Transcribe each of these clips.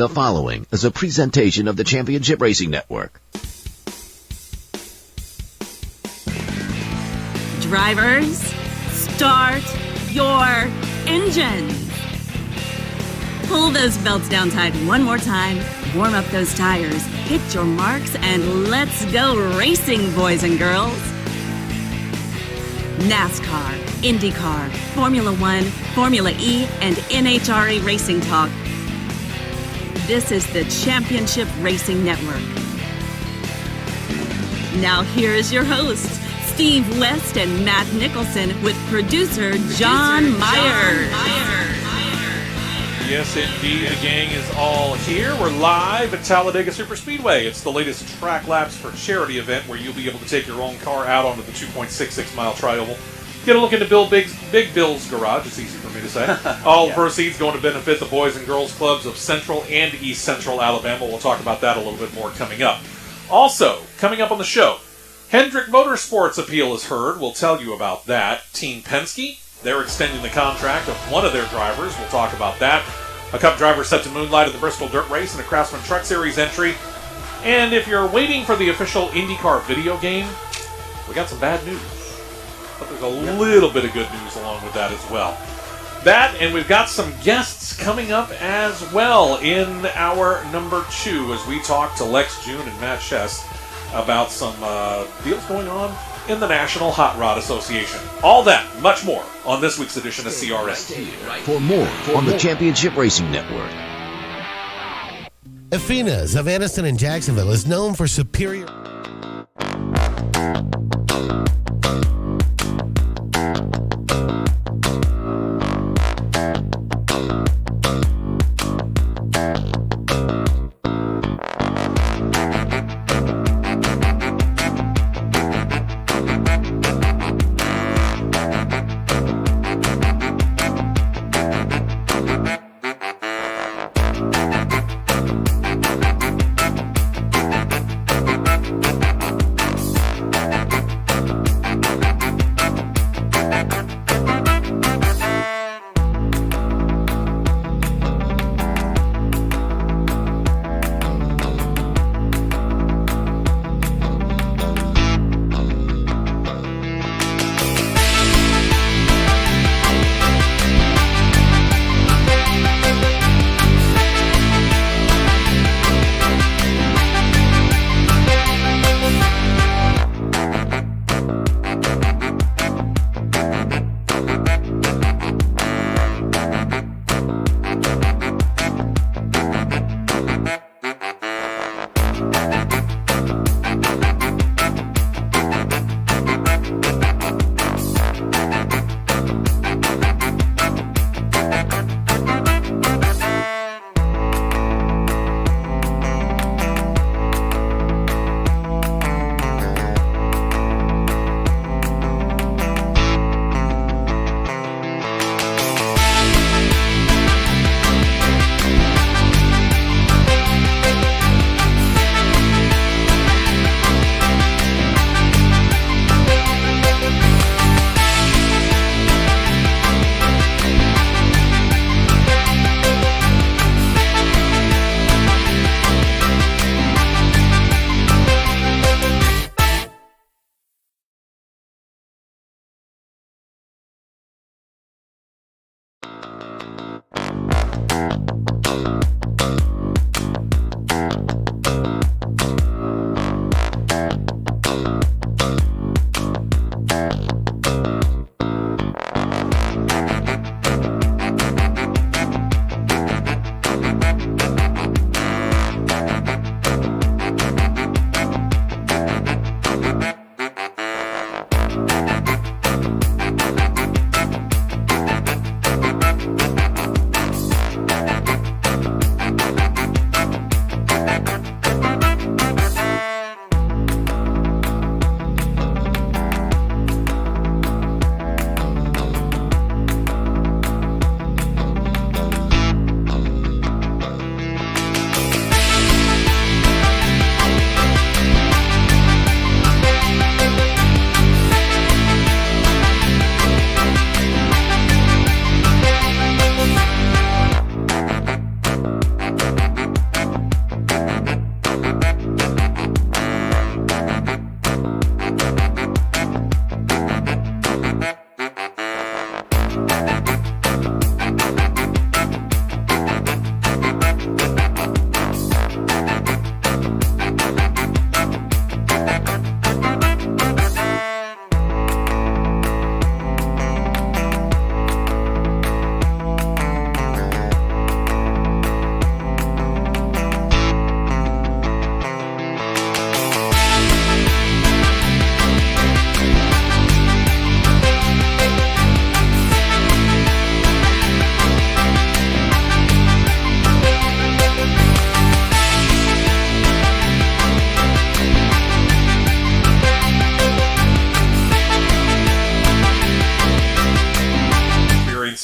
The following is a presentation of the Championship Racing Network. Drivers, start your engines. Pull those belts down tight one more time, warm up those tires, hit your marks, and let's go racing, boys and girls. NASCAR, Indycar, Formula One, Formula E, and NHRA Racing Talk. This is the Championship Racing Network. Now here's your hosts, Steve West and Matt Nicholson, with producer John Myers. Yes, indeed, the gang is all here. We're live at Talladega Superspeedway. It's the latest track laps for charity event where you'll be able to take your own car out onto the 2.66-mile tri-oval. Get a look into Big Bill's garage. It's easy for me to say. All proceeds going to benefit the Boys and Girls Clubs of Central and East Central Alabama. We'll talk about that a little bit more coming up. Also, coming up on the show, Hendrick Motorsports appeal is heard. We'll tell you about that. Team Penske, they're extending the contract of one of their drivers. We'll talk about that. A Cup driver set to moonlight in the Bristol Dirt Race and a Craftsman Truck Series entry. And if you're waiting for the official IndyCar video game, we got some bad news. But there's a little bit of good news along with that as well. That, and we've got some guests coming up as well in our number 2 as we talk to Lex June and Matt Chess about some deals going on in the National Hot Rod Association. All that, much more, on this week's edition of CRN. For more on the Championship Racing Network. Afina's of Anniston and Jacksonville is known for superior...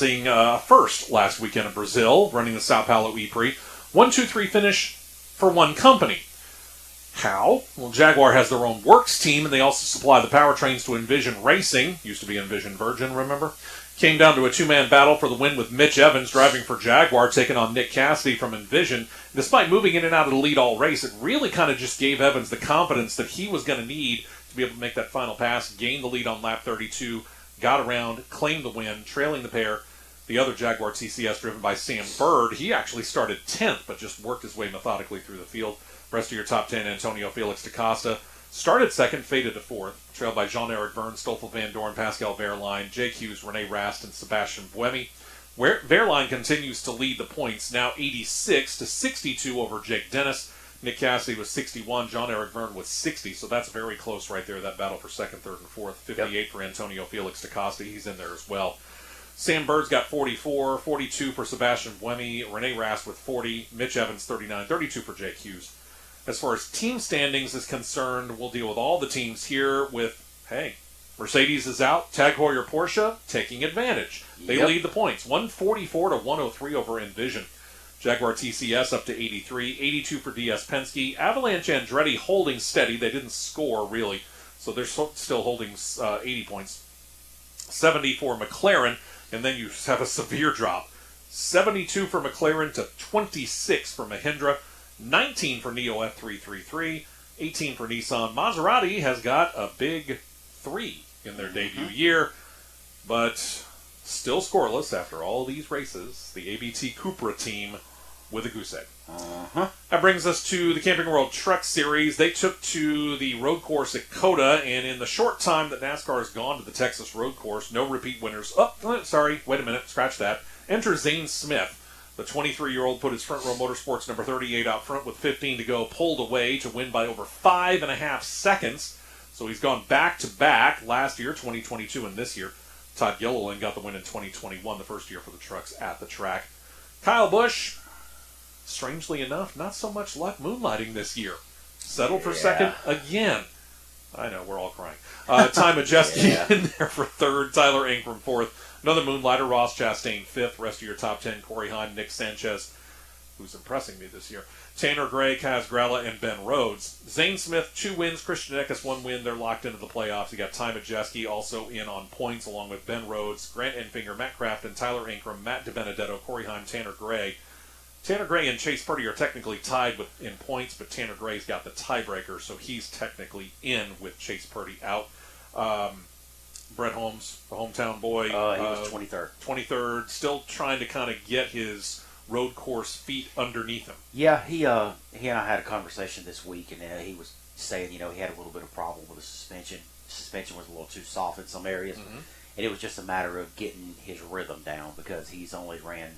experiencing first last weekend in Brazil, running the Sao Paulo E-Prix. 1-2-3 finish for one company. How? Well, Jaguar has their own works team, and they also supply the powertrains to Envision Racing. Used to be Envision Virgin, remember? Came down to a two-man battle for the win with Mitch Evans driving for Jaguar, taking on Nick Cassidy from Envision. Despite moving in and out of the lead all race, it really kind of just gave Evans the confidence that he was going to need to be able to make that final pass, gain the lead on lap 32, got around, claimed the win, trailing the pair. The other Jaguar TCS, driven by Sam Bird, he actually started 10th, but just worked his way methodically through the field. Rest of your top 10, Antonio Felix da Costa started second, faded to fourth, trailed by Jean-Eric Verne, Stoffel Van Dorn, Pascal Wehrlein, Jake Hughes, Rene Rast, and Sebastian Buemi. Wehrlein continues to lead the points, now 86 to 62 over Jake Dennis. Nick Cassidy was 61, Jean-Eric Verne was 60, so that's very close right there, that battle for second, third, and fourth. 58 for Antonio Felix da Costa, he's in there as well. Sam Bird's got 44, 42 for Sebastian Buemi, Rene Rast with 40, Mitch Evans 39, 32 for Jake Hughes. As far as team standings is concerned, we'll deal with all the teams here with, hey, Mercedes is out, Tag Heuer Porsche taking advantage. They lead the points, 144 to 103 over Envision. Jaguar TCS up to 83, 82 for DS Penske. Avalanche Andretti holding steady. They didn't score, really, so they're still holding 80 points. 70 for McLaren, and then you have a severe drop. 72 for McLaren to 26 for Mahindra. 19 for Neo F333, 18 for Nissan. Maserati has got a big 3 in their debut year, but still scoreless after all these races. The ABT Cupra team with a goose egg. That brings us to the Camping World Truck Series. They took to the road course at COTA, and in the short time that NASCAR has gone to the Texas road course, no repeat winners. Oh, sorry, wait a minute, scratch that. Enter Zane Smith. The 23-year-old put his Front Row Motorsports number 38 out front with 15 to go, pulled away to win by over 5.5 seconds. So he's gone back-to-back last year, 2022, and this year. Todd Gilliland got the win in 2021, the first year for the trucks at the track. Kyle Busch, strangely enough, not so much luck moonlighting this year. Settled for second again. I know, we're all crying. Ty Majeski in there for third, Tyler Ingram fourth. Another moonlighter, Ross Chastain fifth. Rest of your top 10, Corey Heim, Nick Sanchez, who's impressing me this year. Tanner Gray, Kaz Gralla, and Ben Rhodes. Zane Smith, 2 wins. Christian Eckes, 1 win. They're locked into the playoffs. You got Ty Majeski also in on points, along with Ben Rhodes, Grant Enfinger, Matt Crafton, Tyler Ingram, Matt DiBenedetto, Corey Heim, Tanner Gray. Tanner Gray and Chase Purdy are technically tied in points, but Tanner Gray's got the tiebreaker, so he's technically in with Chase Purdy out. Brett Holmes, the hometown boy. He was 23rd. 23rd, still trying to kind of get his road course feet underneath him. Yeah, he and I had a conversation this week, and he was saying, he had a little bit of problem with the suspension. The suspension was a little too soft in some areas, and it was just a matter of getting his rhythm down because he's only ran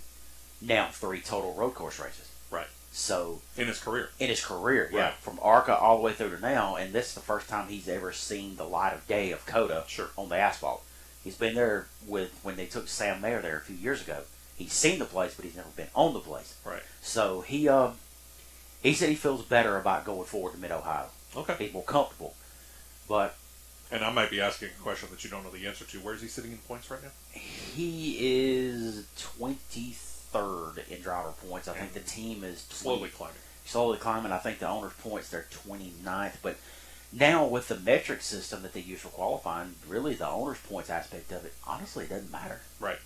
now 3 total road course races. Right. So in his career, yeah, Right. from ARCA all the way through to now, and this is the first time he's ever seen the light of day of COTA on the asphalt. He's been there when they took Sam Mayer there a few years ago. He's seen the place, but he's never been on the place. Right. So he said he feels better about going forward to Mid-Ohio. Okay. He's more comfortable. But and I might be asking a question that you don't know the answer to. Where is he sitting in points right now? He is 23rd in driver points. I think the team is slowly climbing. I think the owner's points, they're 29th. But now with the metric system that they use for qualifying, really the owner's points aspect of it, honestly, it doesn't matter. Right.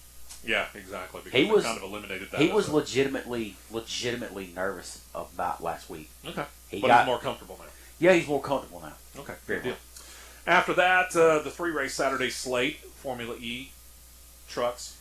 Yeah, exactly. Because he was kind of eliminated that. He was legitimately nervous about last week. Okay. He's more comfortable now. Yeah, he's more comfortable now. Okay. Very Good deal. well. After that, the 3-race Saturday slate, Formula E trucks,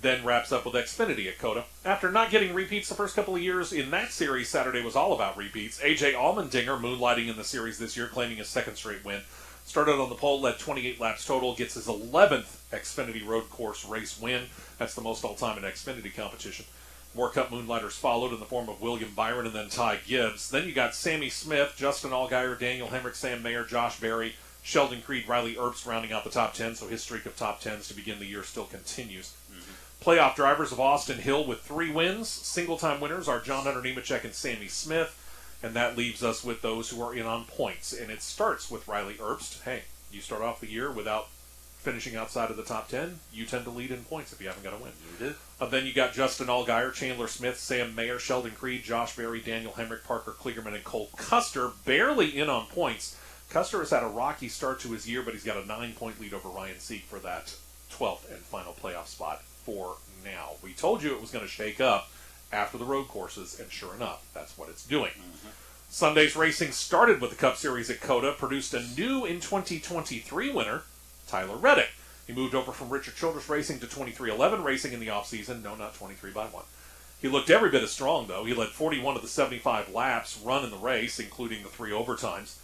then wraps up with Xfinity at COTA. After not getting repeats the first couple of years in that series, Saturday was all about repeats. AJ Allmendinger moonlighting in the series this year, claiming his second straight win. Started on the pole, led 28 laps total, gets his 11th Xfinity road course race win. That's the most all-time in Xfinity competition. More Cup moonlighters followed in the form of William Byron and then Ty Gibbs. Then you got Sammy Smith, Justin Allgaier, Daniel Hemrick, Sam Mayer, Josh Berry, Sheldon Creed, Riley Earps rounding out the top 10, so his streak of top 10s to begin the year still continues. Playoff drivers of Austin Hill with 3 wins. Single-time winners are John Hunter Nemechek and Sammy Smith, and that leaves us with those who are in on points. And it starts with Riley Earps. Hey, you start off the year without finishing outside of the top 10, you tend to lead in points if you haven't got a win. You do. Then you got Justin Allgaier, Chandler Smith, Sam Mayer, Sheldon Creed, Josh Berry, Daniel Hemrick, Parker Kligerman, and Cole Custer barely in on points. Custer has had a rocky start to his year, but he's got a 9-point lead over Ryan Sieg for that 12th and final playoff spot for now. We told you it was going to shake up after the road courses, and sure enough, that's what it's doing. Mm-hmm. Sunday's racing started with the Cup Series at COTA, produced a new in 2023 winner, Tyler Reddick. He moved over from Richard Childress Racing to 2311 Racing in the offseason. No, not 23x1. He looked every bit as strong, though. He led 41 of the 75 laps run in the race, including the 3 overtimes.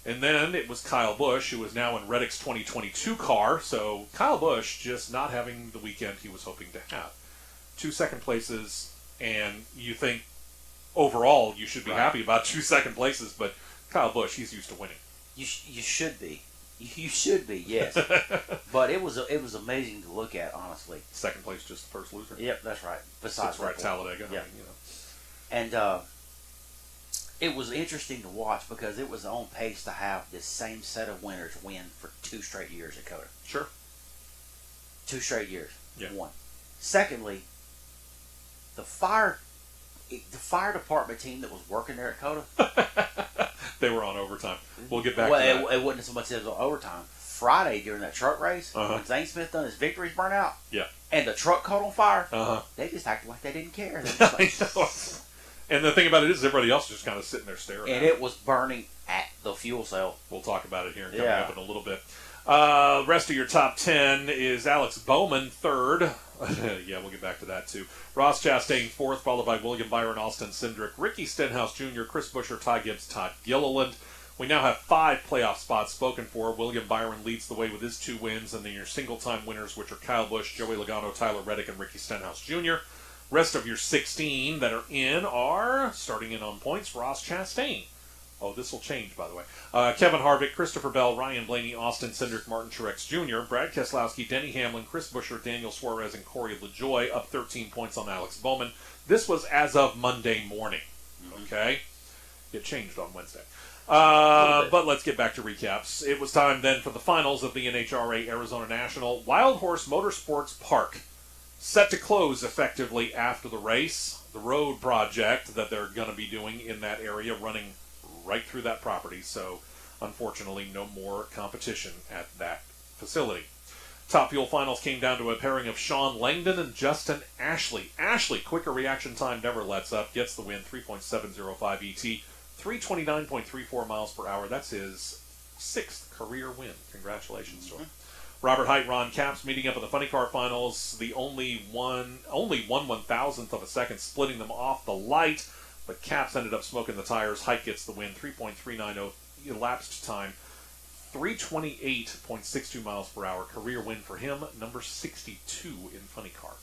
And then it was Kyle Busch, who is now in Reddick's 2022 car. So Kyle Busch just not having the weekend he was hoping to have. 2 second places, and you think overall you should be happy about 2 second places, but Kyle Busch, he's used to winning. You should be. You should be, yes. But it was amazing to look at, honestly. Second place, just the first loser. Yep, that's right. Besides right, Talladega. Yeah. I mean, And it was interesting to watch because it was on pace to have this same set of winners win for 2 straight years at COTA. Sure. 2 straight years. Yeah. One. Secondly, the fire department team that was working there at COTA. They were on overtime. We'll get back to that. It wasn't so much as overtime. Friday during that truck race, when Zane Smith done his victories burn out, and the truck caught on fire, they just acted like they didn't care. They just like, and the thing about it is everybody else just kind of sitting there staring and at it was burning at the fuel cell. We'll talk about it here coming up in a little bit. Rest of your top 10 is Alex Bowman, 3rd. Yeah, we'll get back to that, too. Ross Chastain, 4th, followed by William Byron, Austin Cindric, Ricky Stenhouse Jr., Chris Buescher, Ty Gibbs, Todd Gilliland. We now have 5 playoff spots spoken for. William Byron leads the way with his 2 wins, and then your single-time winners, which are Kyle Busch, Joey Logano, Tyler Reddick, and Ricky Stenhouse Jr. Rest of your 16 that are in are, starting in on points, Ross Chastain. Oh, this will change, by the way. Kevin Harvick, Christopher Bell, Ryan Blaney, Austin Cindric, Martin Truex Jr., Brad Keselowski, Denny Hamlin, Chris Buescher, Daniel Suarez, and Corey LaJoie, up 13 points on Alex Bowman. This was as of Monday morning, okay? It changed on Wednesday. But let's get back to recaps. It was time then for the finals of the NHRA Arizona National. Wild Horse Motorsports Park, set to close effectively after the race. The road project that they're going to be doing in that area running right through that property, so unfortunately no more competition at that facility. Top Fuel Finals came down to a pairing of Sean Langdon and Justin Ashley. Ashley, quicker reaction time never lets up, gets the win, 3.705 ET, 329.34 miles per hour. That's his 6th career win. Congratulations to him. Robert Height, Ron Capps meeting up in the Funny Car Finals, the only one 1/1000th of a second splitting them off the light. But Capps ended up smoking the tires. Height gets the win, 3.390 elapsed time, 328.62 miles per hour. Career win for him, number 62 in Funny Car.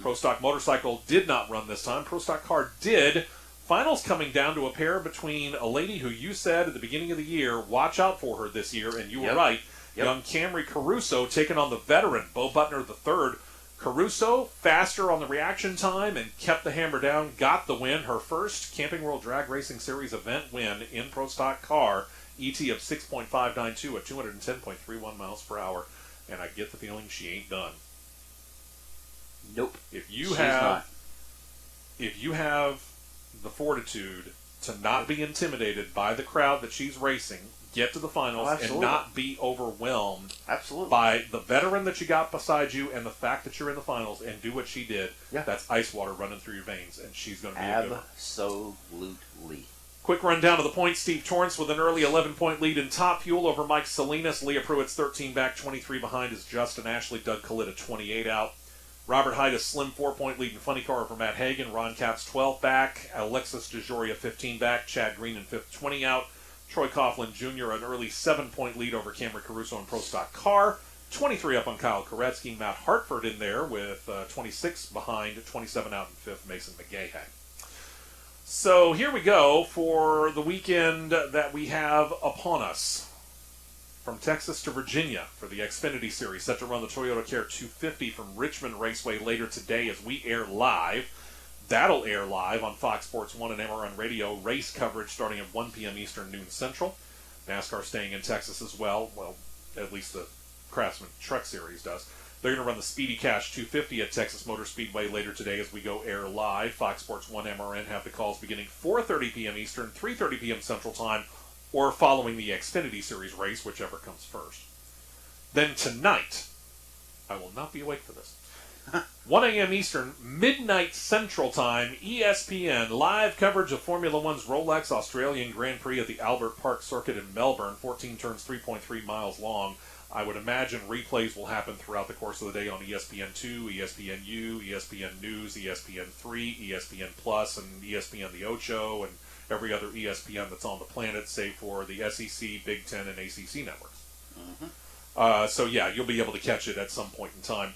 Pro Stock Motorcycle did not run this time. Pro Stock Car did. Finals coming down to a pair between a lady who you said at the beginning of the year, watch out for her this year, and you were right. Young Camry Caruso taking on the veteran, Bo Butner III. Caruso, faster on the reaction time and kept the hammer down, got the win. Her first Camping World Drag Racing Series event win in Pro Stock Car. ET of 6.592 at 210.31 miles per hour. And I get the feeling she ain't done. Nope. If you have the fortitude to not be intimidated by the crowd that she's racing, get to the finals and not be overwhelmed by the veteran that you got beside you and the fact that you're in the finals, and do what she did. That's ice water running through your veins, and she's going to be a good one. Absolutely. Quick rundown of the points. Steve Torrance with an early 11-point lead in Top Fuel over Mike Salinas. Leah Pruitt's 13 back, 23 behind is Justin Ashley. Doug Collitta 28 out. Robert Height a slim 4-point lead in Funny Car over Matt Hagan. Ron Capps 12 back. Alexis DeJoria 15 back. Chad Green in 5th, 20 out. Troy Coughlin Jr. an early 7-point lead over Camry Caruso in Pro Stock Car. 23 up on Kyle Koretsky. Matt Hartford in there with 26 behind, 27 out in 5th, Mason McGahey. So here we go for the weekend that we have upon us. From Texas to Virginia for the Xfinity Series, set to run the Toyota Care 250 from Richmond Raceway later today as we air live. That'll air live on Fox Sports 1 and MRN Radio. Race coverage starting at 1 p.m. Eastern, noon Central. NASCAR staying in Texas as well. Well, at least the Craftsman Truck Series does. They're going to run the Speedy Cash 250 at Texas Motor Speedway later today as we go air live. Fox Sports 1 MRN have the calls beginning 4:30 p.m. Eastern, 3:30 p.m. Central Time, or following the Xfinity Series race, whichever comes first. Then tonight, I will not be awake for this. 1 a.m. Eastern, midnight Central Time, ESPN, live coverage of Formula One's Rolex Australian Grand Prix at the Albert Park Circuit in Melbourne, 14 turns, 3.3 miles long. I would imagine replays will happen throughout the course of the day on ESPN2, ESPNU, ESPN News, ESPN3, ESPN Plus, and ESPN The Ocho, and every other ESPN that's on the planet, save for the SEC, Big Ten, and ACC networks. So yeah, you'll be able to catch it at some point in time.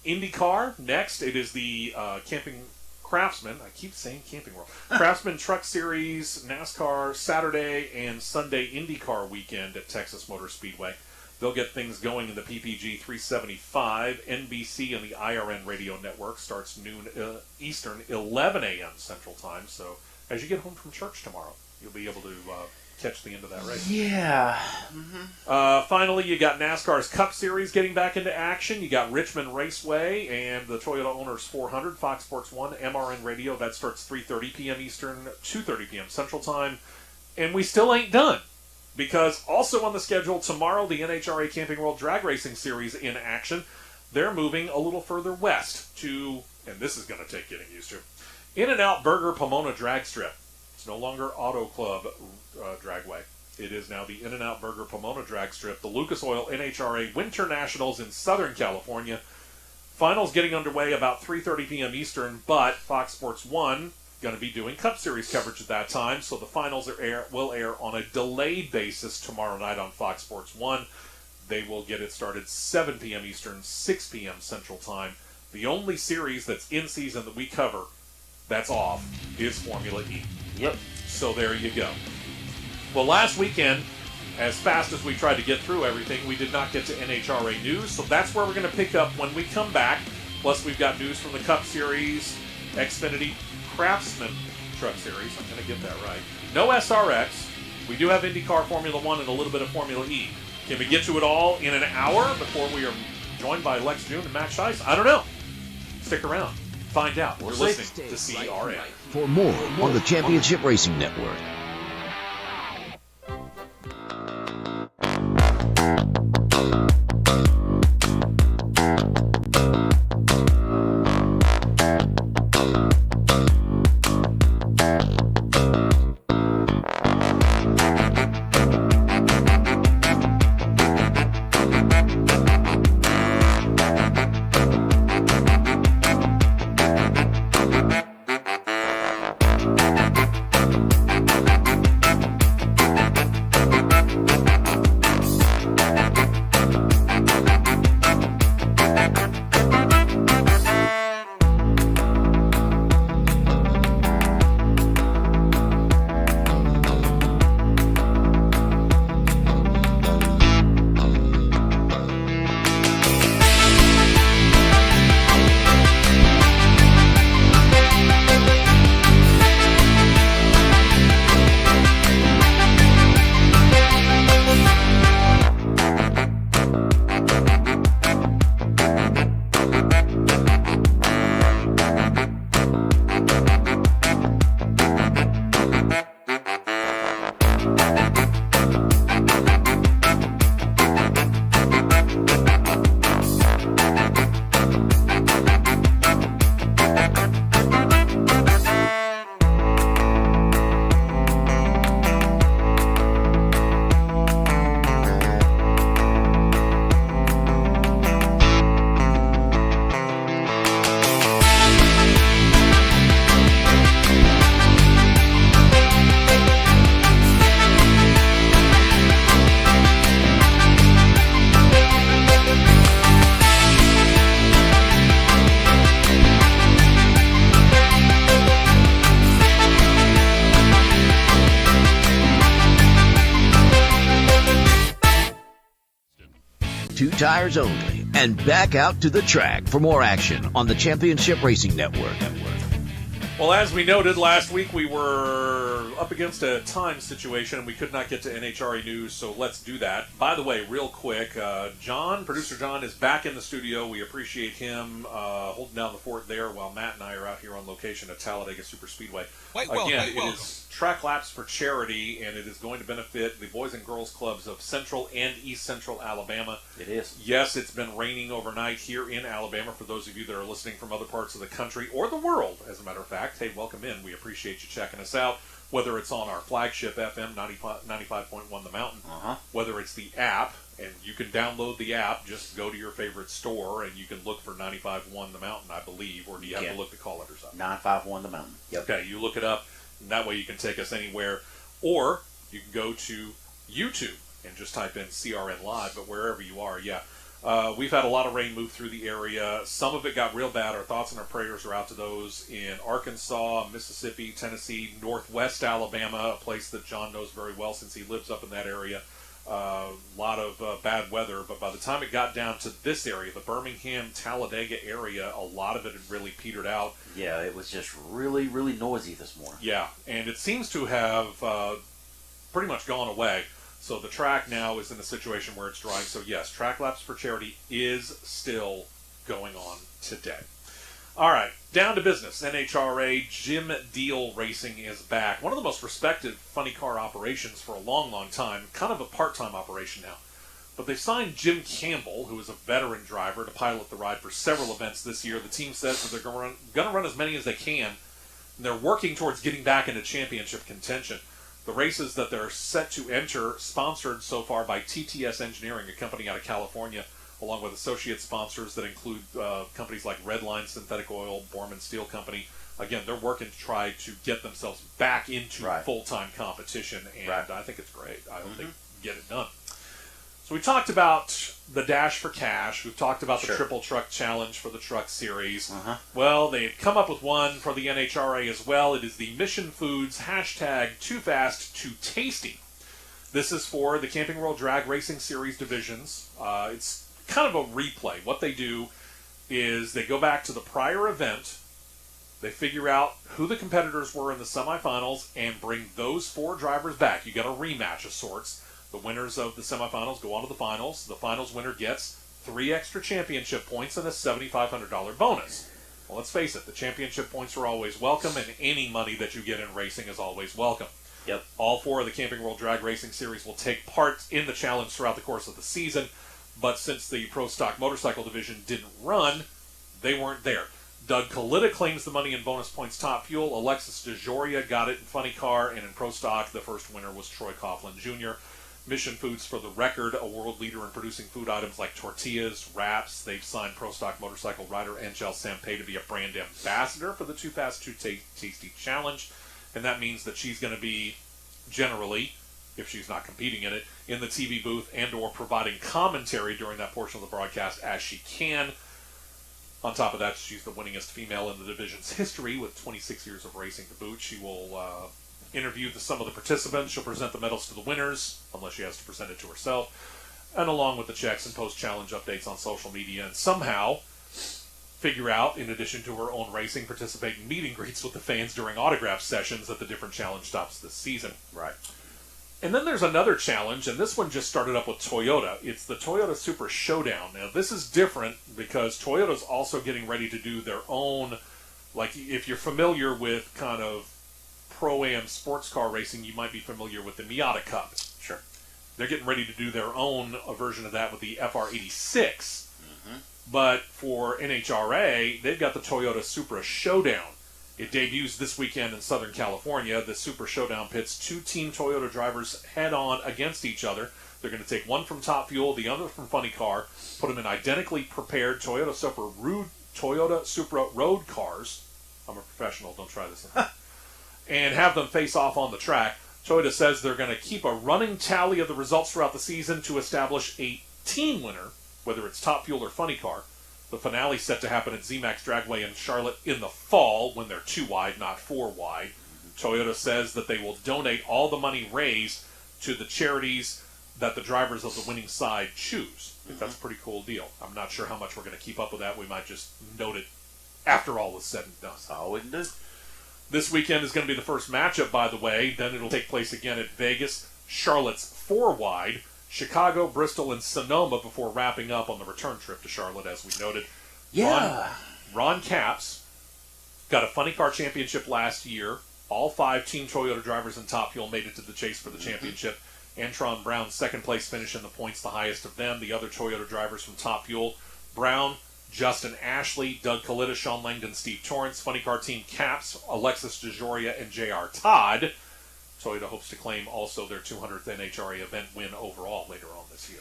Indycar, next. It is the Camping Craftsman. I keep saying Camping World. Craftsman Truck Series, NASCAR, Saturday and Sunday IndyCar weekend at Texas Motor Speedway. They'll get things going in the PPG 375. NBC and the IRN radio network starts noon Eastern, 11 a.m. Central Time. So as you get home from church tomorrow, you'll be able to catch the end of that race. Yeah. Finally, you got NASCAR's Cup Series getting back into action. You got Richmond Raceway and the Toyota Owners 400, Fox Sports 1, MRN Radio. That starts 3:30 p.m. Eastern, 2:30 p.m. Central Time. And we still ain't done, because also on the schedule tomorrow, the NHRA Camping World Drag Racing Series in action. They're moving a little further west to, and this is going to take getting used to, In-N-Out Burger Pomona Drag Strip. It's no longer Auto Club Dragway. It is now the In-N-Out Burger Pomona Drag Strip, the Lucas Oil NHRA Winter Nationals in Southern California. Finals getting underway about 3:30 p.m. Eastern, but Fox Sports 1 going to be doing Cup Series coverage at that time, so the finals will air on a delayed basis tomorrow night on Fox Sports 1. They will get it started 7 p.m. Eastern, 6 p.m. Central Time. The only series that's in season that we cover that's off is Formula E. Yep. So there you go. Well, last weekend, as fast as we tried to get through everything, we did not get to NHRA news, so that's where we're going to pick up when we come back. Plus, we've got news from the Cup Series, Xfinity Craftsman Truck Series. I'm going to get that right. No SRX. We do have IndyCar, Formula One, and a little bit of Formula E. Can we get to it all in an hour before we are joined by Lex June and Matt Scheiss? I don't know. Stick around. Find out. We're listening to CRN. For more on the Championship Racing Network. Two tires only, and back out to the track for more action on the Championship Racing Network. Well, as we noted last week, we were up against a time situation and we could not get to NHRA news, so let's do that. By the way, real quick, producer John, is back in the studio. We appreciate him holding down the fort there while Matt and I are out here on location at Talladega Superspeedway. Again, it is Track Laps for Charity, and it is going to benefit the Boys and Girls Clubs of Central and East Central Alabama. It is. Yes, it's been raining overnight here in Alabama for those of you that are listening from other parts of the country or the world, as a matter of fact. Hey, welcome in. We appreciate you checking us out, whether it's on our flagship FM 95.1 The Mountain, whether it's the app, and you can download the app. Just go to your favorite store, and you can look for 95.1 The Mountain, I believe, or do you have to look the call letters up? 951 The Mountain. Yep. Okay, you look it up, and that way you can take us anywhere. Or you can go to YouTube and just type in CRN Live, but wherever you are, we've had a lot of rain move through the area. Some of it got real bad. Our thoughts and our prayers are out to those in Arkansas, Mississippi, Tennessee, Northwest Alabama, a place that John knows very well since he lives up in that area. A lot of bad weather, but by the time it got down to this area, the Birmingham, Talladega area, a lot of it had really petered out. Yeah, it was just really, really noisy this morning. Yeah, and it seems to have pretty much gone away. So the track now is in a situation where it's drying. So yes, Track Laps for Charity is still going on today. All right, down to business. NHRA Jim Deal Racing is back. One of the most respected funny car operations for a long, long time. Kind of a part-time operation now. But they signed Jim Campbell, who is a veteran driver, to pilot the ride for several events this year. The team says that they're going to run as many as they can. And they're working towards getting back into championship contention. The races that they're set to enter, sponsored so far by TTS Engineering, a company out of California, along with associate sponsors that include companies like Redline Synthetic Oil, Borman Steel Company. Again, they're working to try to get themselves back into full-time competition, and I think it's great. I hope they get it done. So we talked about the Dash for Cash. We've talked about the Triple Truck Challenge for the Truck Series. Well, they've come up with one for the NHRA as well. It is the Mission Foods hashtag Too Fast, Too Tasty. This is for the Camping World Drag Racing Series divisions. It's kind of a replay. What they do is they go back to the prior event, they figure out who the competitors were in the semifinals, and bring those 4 drivers back. You got a rematch of sorts. The winners of the semifinals go on to the finals. The finals winner gets 3 extra championship points and a $7,500 bonus. Well, let's face it, the championship points are always welcome, and any money that you get in racing is always welcome. Yep. All 4 of the Camping World Drag Racing Series will take part in the challenge throughout the course of the season. But since the Pro Stock Motorcycle Division didn't run, they weren't there. Doug Kalita claims the money in bonus points Top Fuel. Alexis DeJoria got it in Funny Car, and in Pro Stock, the first winner was Troy Coughlin Jr. Mission Foods, for the record, a world leader in producing food items like tortillas, wraps. They've signed Pro Stock Motorcycle rider Angel Sampey to be a brand ambassador for the Too Fast, Too Tasty Challenge. And that means that she's going to be, generally, if she's not competing in it, in the TV booth and or providing commentary during that portion of the broadcast as she can. On top of that, she's the winningest female in the division's history with 26 years of racing to boot. She will interview some of the participants. She'll present the medals to the winners, unless she has to present it to herself, and along with the checks and post-challenge updates on social media, and somehow figure out, in addition to her own racing, participate in meet and greets with the fans during autograph sessions at the different challenge stops this season. Right. And then there's another challenge, and this one just started up with Toyota. It's the Toyota Super Showdown. Now, this is different because Toyota's also getting ready to do their own, like, if you're familiar with kind of Pro-Am sports car racing, you might be familiar with the Miata Cup. Sure. They're getting ready to do their own version of that with the FR86. But for NHRA, they've got the Toyota Supra Showdown. It debuts this weekend in Southern California. The Super Showdown pits 2 Team Toyota drivers head-on against each other. They're going to take one from Top Fuel, the other from Funny Car, put them in identically prepared Toyota Supra road cars. I'm a professional, don't try this. And have them face off on the track. Toyota says they're going to keep a running tally of the results throughout the season to establish a team winner, whether it's Top Fuel or Funny Car. The finale set to happen at ZMAX Dragway in Charlotte in the fall when they're 2 wide, not 4 wide. Toyota says that they will donate all the money raised to the charities that the drivers of the winning side choose. I think that's a pretty cool deal. I'm not sure how much we're going to keep up with that. We might just note it after all is said and done. That's all we can do. This weekend is going to be the first matchup, by the way. Then it'll take place again at Vegas, Charlotte's 4-wide, Chicago, Bristol, and Sonoma before wrapping up on the return trip to Charlotte, as we noted. Yeah. Ron Capps got a Funny Car Championship last year. All 5 Team Toyota drivers in Top Fuel made it to the chase for the championship. Antron Brown's second place finish in the points, the highest of them. The other Toyota drivers from Top Fuel, Brown, Justin Ashley, Doug Kalita, Sean Langdon, Steve Torrance. Funny Car Team Capps, Alexis DeJoria, and J.R. Todd. Toyota hopes to claim also their 200th NHRA event win overall later on this year.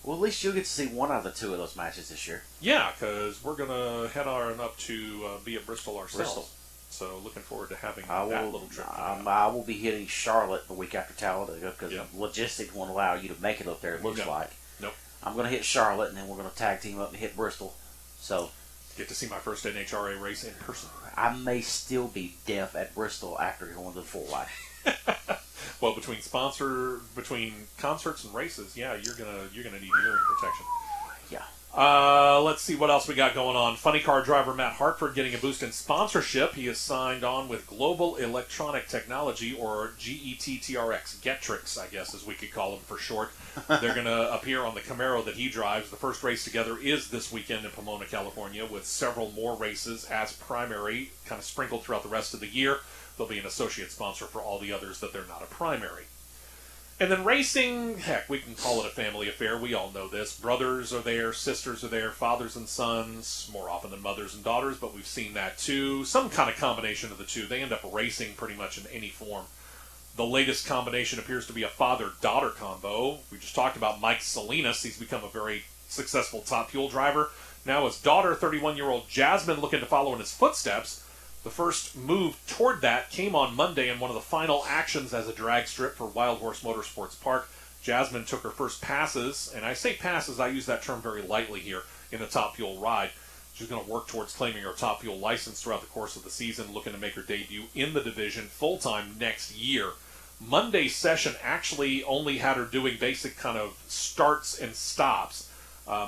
Well, at least you'll get to see one out of the 2 of those matches this year. Yeah, because we're going to head on up to be at Bristol ourselves. Bristol. So looking forward to having that little trip. I will be hitting Charlotte the week after Talladega because logistics won't allow you to make it up there, it looks like. Nope. I'm going to hit Charlotte, and then we're going to tag team up and hit Bristol. So get to see my first NHRA race in person. I may still be deaf at Bristol after going to the 4-wide. Well, between concerts and races, yeah, you're gonna need hearing protection. Yeah. Let's see what else we got going on. Funny car driver Matt Hartford getting a boost in sponsorship. He is signed on with Global Electronic Technology, or GETTRX, Getrix, I guess, as we could call them for short. They're going to appear on the Camaro that he drives. The first race together is this weekend in Pomona, California, with several more races as primary, kind of sprinkled throughout the rest of the year. They'll be an associate sponsor for all the others that they're not a primary. And then racing, heck, we can call it a family affair. We all know this. Brothers are there, sisters are there, fathers and sons, more often than mothers and daughters, but we've seen that too. Some kind of combination of the two. They end up racing pretty much in any form. The latest combination appears to be a father-daughter combo. We just talked about Mike Salinas. He's become a very successful Top Fuel driver. Now his daughter, 31-year-old Jasmine, looking to follow in his footsteps. The first move toward that came on Monday in one of the final actions as a drag strip for Wild Horse Motorsports Park. Jasmine took her first passes, and I say passes, I use that term very lightly here, in a Top Fuel ride. She's going to work towards claiming her Top Fuel license throughout the course of the season, looking to make her debut in the division full-time next year. Monday's session actually only had her doing basic kind of starts and stops,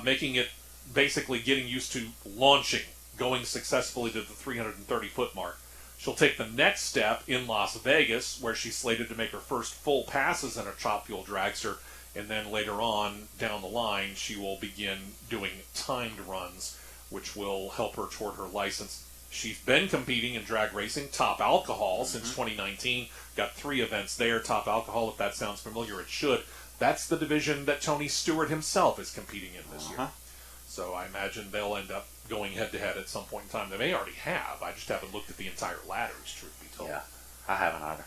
making it basically getting used to launching, going successfully to the 330-foot mark. She'll take the next step in Las Vegas, where she's slated to make her first full passes in a Top Fuel dragster, and then later on down the line, she will begin doing timed runs, which will help her toward her license. She's been competing in drag racing, Top Alcohol, since 2019. Got 3 events there. Top Alcohol, if that sounds familiar, it should. That's the division that Tony Stewart himself is competing in this year. So I imagine they'll end up going head-to-head at some point in time. They may already have. I just haven't looked at the entire ladders, truth be told. Yeah, I haven't either.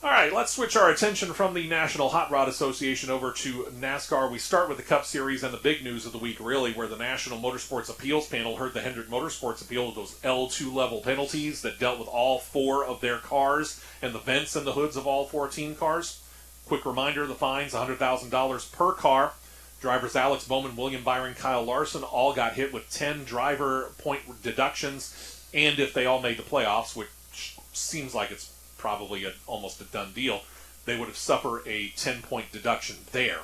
All right, let's switch our attention from the National Hot Rod Association over to NASCAR. We start with the Cup Series and the big news of the week, really, where the National Motorsports Appeals Panel heard the Hendrick Motorsports appeal of those L2 level penalties that dealt with all 4 of their cars and the vents and the hoods of all 4 team cars. Quick reminder, the fines, $100,000 per car. Drivers Alex Bowman, William Byron, Kyle Larson all got hit with 10 driver point deductions, and if they all made the playoffs, which seems like it's probably almost a done deal, they would have suffered a 10-point deduction there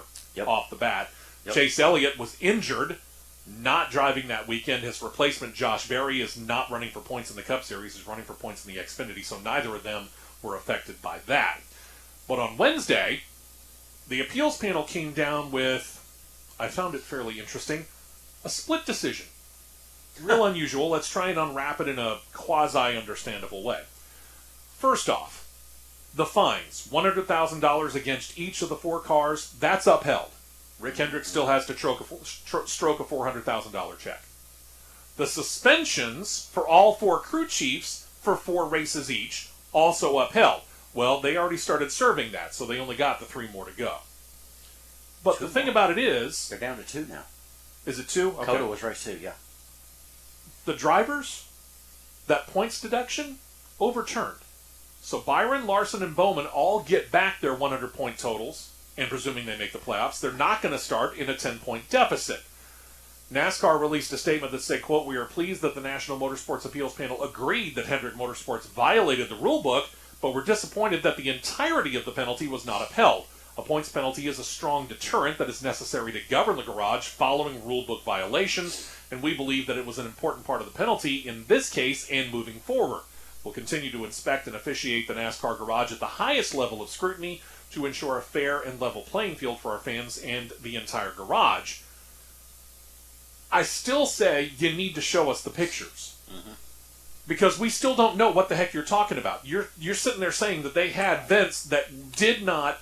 off the bat. Chase Elliott was injured, not driving that weekend. His replacement, Josh Berry, is not running for points in the Cup Series. He's running for points in the Xfinity, so neither of them were affected by that. But on Wednesday, the appeals panel came down with, I found it fairly interesting, a split decision. Real unusual. Let's try and unwrap it in a quasi-understandable way. First off, the fines, $100,000 against each of the 4 cars, that's upheld. Rick Hendrick still has to stroke a $400,000 check. The suspensions for all 4 crew chiefs for 4 races each, also upheld. Well, they already started serving that, so they only got the 3 more to go. But the thing about it is... They're down to 2 now. Is it 2? Okay. Coda was race 2, yeah. The drivers, that points deduction, overturned. So Byron, Larson, and Bowman all get back their 100-point totals, and presuming they make the playoffs, they're not going to start in a 10-point deficit. NASCAR released a statement that said, quote, "We are pleased that the National Motorsports Appeals Panel agreed that Hendrick Motorsports violated the rulebook, but we're disappointed that the entirety of the penalty was not upheld. A points penalty is a strong deterrent that is necessary to govern the garage following rulebook violations, and we believe that it was an important part of the penalty in this case and moving forward. will continue to inspect and officiate the NASCAR garage at the highest level of scrutiny to ensure a fair and level playing field for our fans and the entire garage. I still say you need to show us the pictures. Because we still don't know what the heck you're talking about. You're sitting there saying that they had vents that did not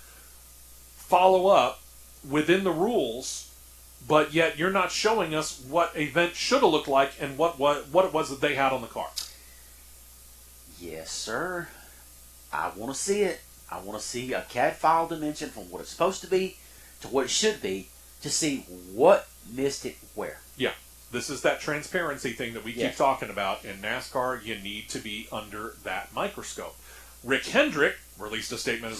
follow up within the rules, but yet you're not showing us what a vent should have looked like and what it was that they had on the car. Yes, sir. I want to see it. I want to see a CAD file dimension from what it's supposed to be to what it should be to see what missed it where. Yeah. This is that transparency thing that we keep talking about. In NASCAR, you need to be under that microscope. Rick Hendrick released a statement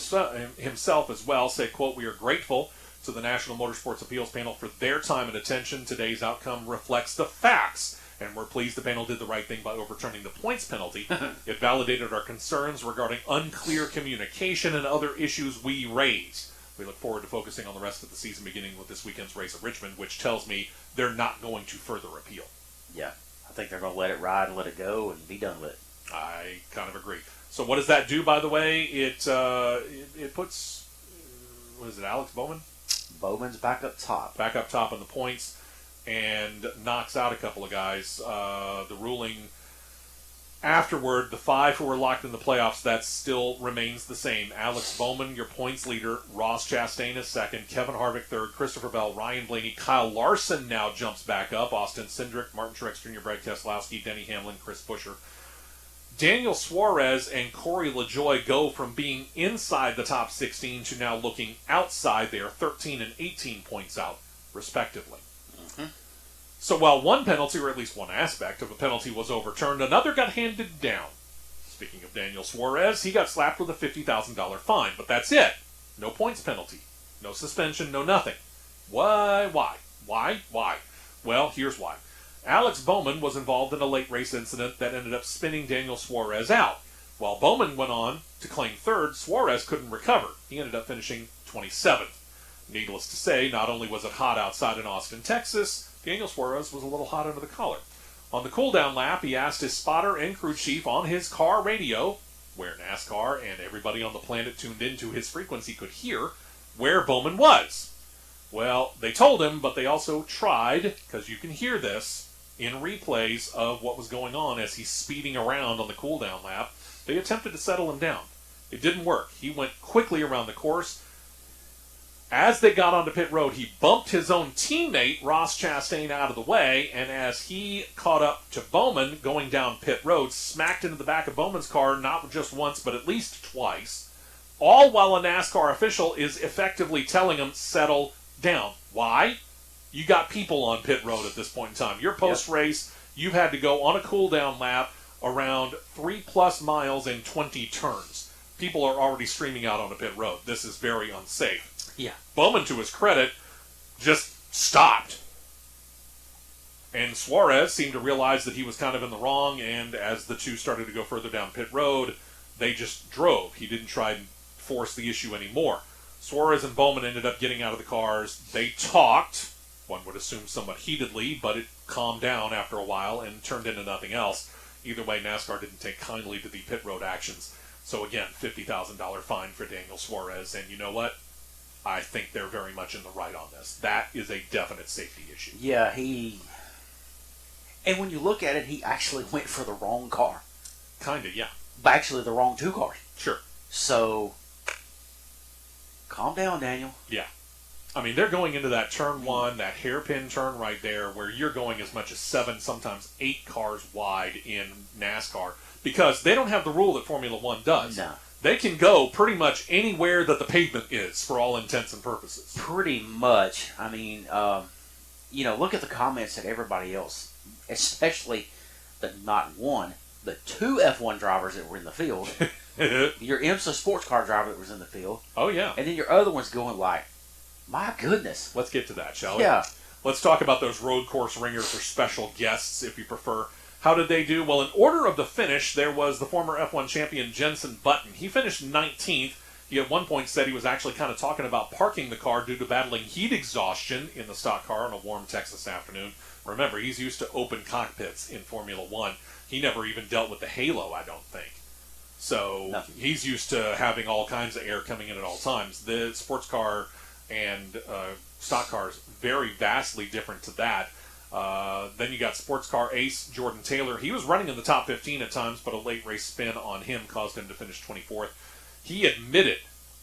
himself as well, said, quote, "We are grateful to the National Motorsports Appeals Panel for their time and attention. Today's outcome reflects the facts, and we're pleased the panel did the right thing by overturning the points penalty. It validated our concerns regarding unclear communication and other issues we raised. We look forward to focusing on the rest of the season, beginning with this weekend's race at Richmond," which tells me they're not going to further appeal. Yeah, I think they're going to let it ride and let it go and be done with it. I kind of agree. So what does that do, by the way? It puts, what is it, Alex Bowman? Bowman's back up top. Back up top in the points, and knocks out a couple of guys. The ruling afterward, the 5 who were locked in the playoffs, that still remains the same. Alex Bowman, your points leader. Ross Chastain is second. Kevin Harvick third. Christopher Bell, Ryan Blaney. Kyle Larson now jumps back up. Austin Cindric, Martin Truex Jr., Brad Keselowski, Denny Hamlin, Chris Buescher. Daniel Suarez and Corey LaJoie go from being inside the top 16 to now looking outside. They are 13 and 18 points out, respectively. So while one penalty, or at least one aspect of a penalty, was overturned, another got handed down. Speaking of Daniel Suarez, he got slapped with a $50,000 fine, but that's it. No points penalty. No suspension, no nothing. Why? Well, here's why. Alex Bowman was involved in a late race incident that ended up spinning Daniel Suarez out. While Bowman went on to claim third, Suarez couldn't recover. He ended up finishing 27th. Needless to say, not only was it hot outside in Austin, Texas, Daniel Suarez was a little hot under the collar. On the cool-down lap, he asked his spotter and crew chief on his car radio, where NASCAR and everybody on the planet tuned into his frequency could hear, where Bowman was. Well, they told him, but they also tried, because you can hear this, in replays of what was going on as he's speeding around on the cool-down lap. They attempted to settle him down. It didn't work. He went quickly around the course. As they got onto pit road, he bumped his own teammate, Ross Chastain, out of the way, and as he caught up to Bowman going down pit road, smacked into the back of Bowman's car not just once, but at least twice, all while a NASCAR official is effectively telling him, settle down. Why? You got people on pit road at this point in time. Your post-race, you've had to go on a cool-down lap around 3+ miles in 20 turns. People are already streaming out on a pit road. This is very unsafe. Yeah. Bowman, to his credit, just stopped. And Suarez seemed to realize that he was kind of in the wrong, and as the two started to go further down pit road, they just drove. He didn't try and force the issue anymore. Suarez and Bowman ended up getting out of the cars. They talked, one would assume somewhat heatedly, but it calmed down after a while and turned into nothing else. Either way, NASCAR didn't take kindly to the pit road actions. So again, $50,000 fine for Daniel Suarez, and you know what? I think they're very much in the right on this. That is a definite safety issue. Yeah, and when you look at it, he actually went for the wrong car. Kind of, yeah. But actually, the wrong two cars. Sure. So, calm down, Daniel. Yeah. I mean, they're going into that turn one, that hairpin turn right there, where you're going as much as 7, sometimes 8 cars wide in NASCAR, because they don't have the rule that Formula One does. No. They can go pretty much anywhere that the pavement is, for all intents and purposes. Pretty much. I mean, look at the comments that everybody else, especially the not one, but 2 F1 drivers that were in the field. Your IMSA sports car driver that was in the field. Oh, yeah. And then your other one's going like, my goodness. Let's get to that, shall we? Yeah. Let's talk about those road course ringers or special guests, if you prefer. How did they do? Well, in order of the finish, there was the former F1 champion Jenson Button. He finished 19th. He at one point said he was actually kind of talking about parking the car due to battling heat exhaustion in the stock car on a warm Texas afternoon. Remember, he's used to open cockpits in Formula One. He never even dealt with the halo, I don't think. So Nothing. he's used to having all kinds of air coming in at all times. The sports car and stock cars, very vastly different to that. Then you got sports car ace Jordan Taylor. He was running in the top 15 at times, but a late race spin on him caused him to finish 24th. He admitted,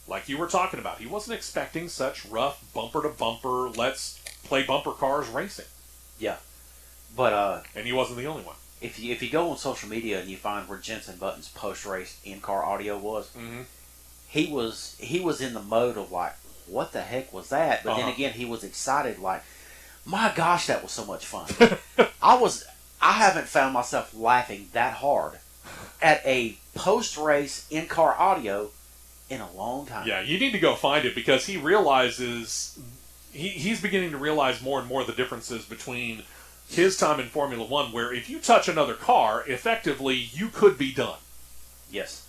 like you were talking about, he wasn't expecting such rough bumper-to-bumper, let's play bumper cars racing. Yeah. But And he wasn't the only one. if you go on social media and you find where Jenson Button's post-race in-car audio was, he was in the mode of like, what the heck was that? But then again, he was excited like, my gosh, that was so much fun. I haven't found myself laughing that hard at a post-race in-car audio in a long time. Yeah, you need to go find it because he realizes, he's beginning to realize more and more the differences between his time in Formula One, where if you touch another car, effectively, you could be done. Yes.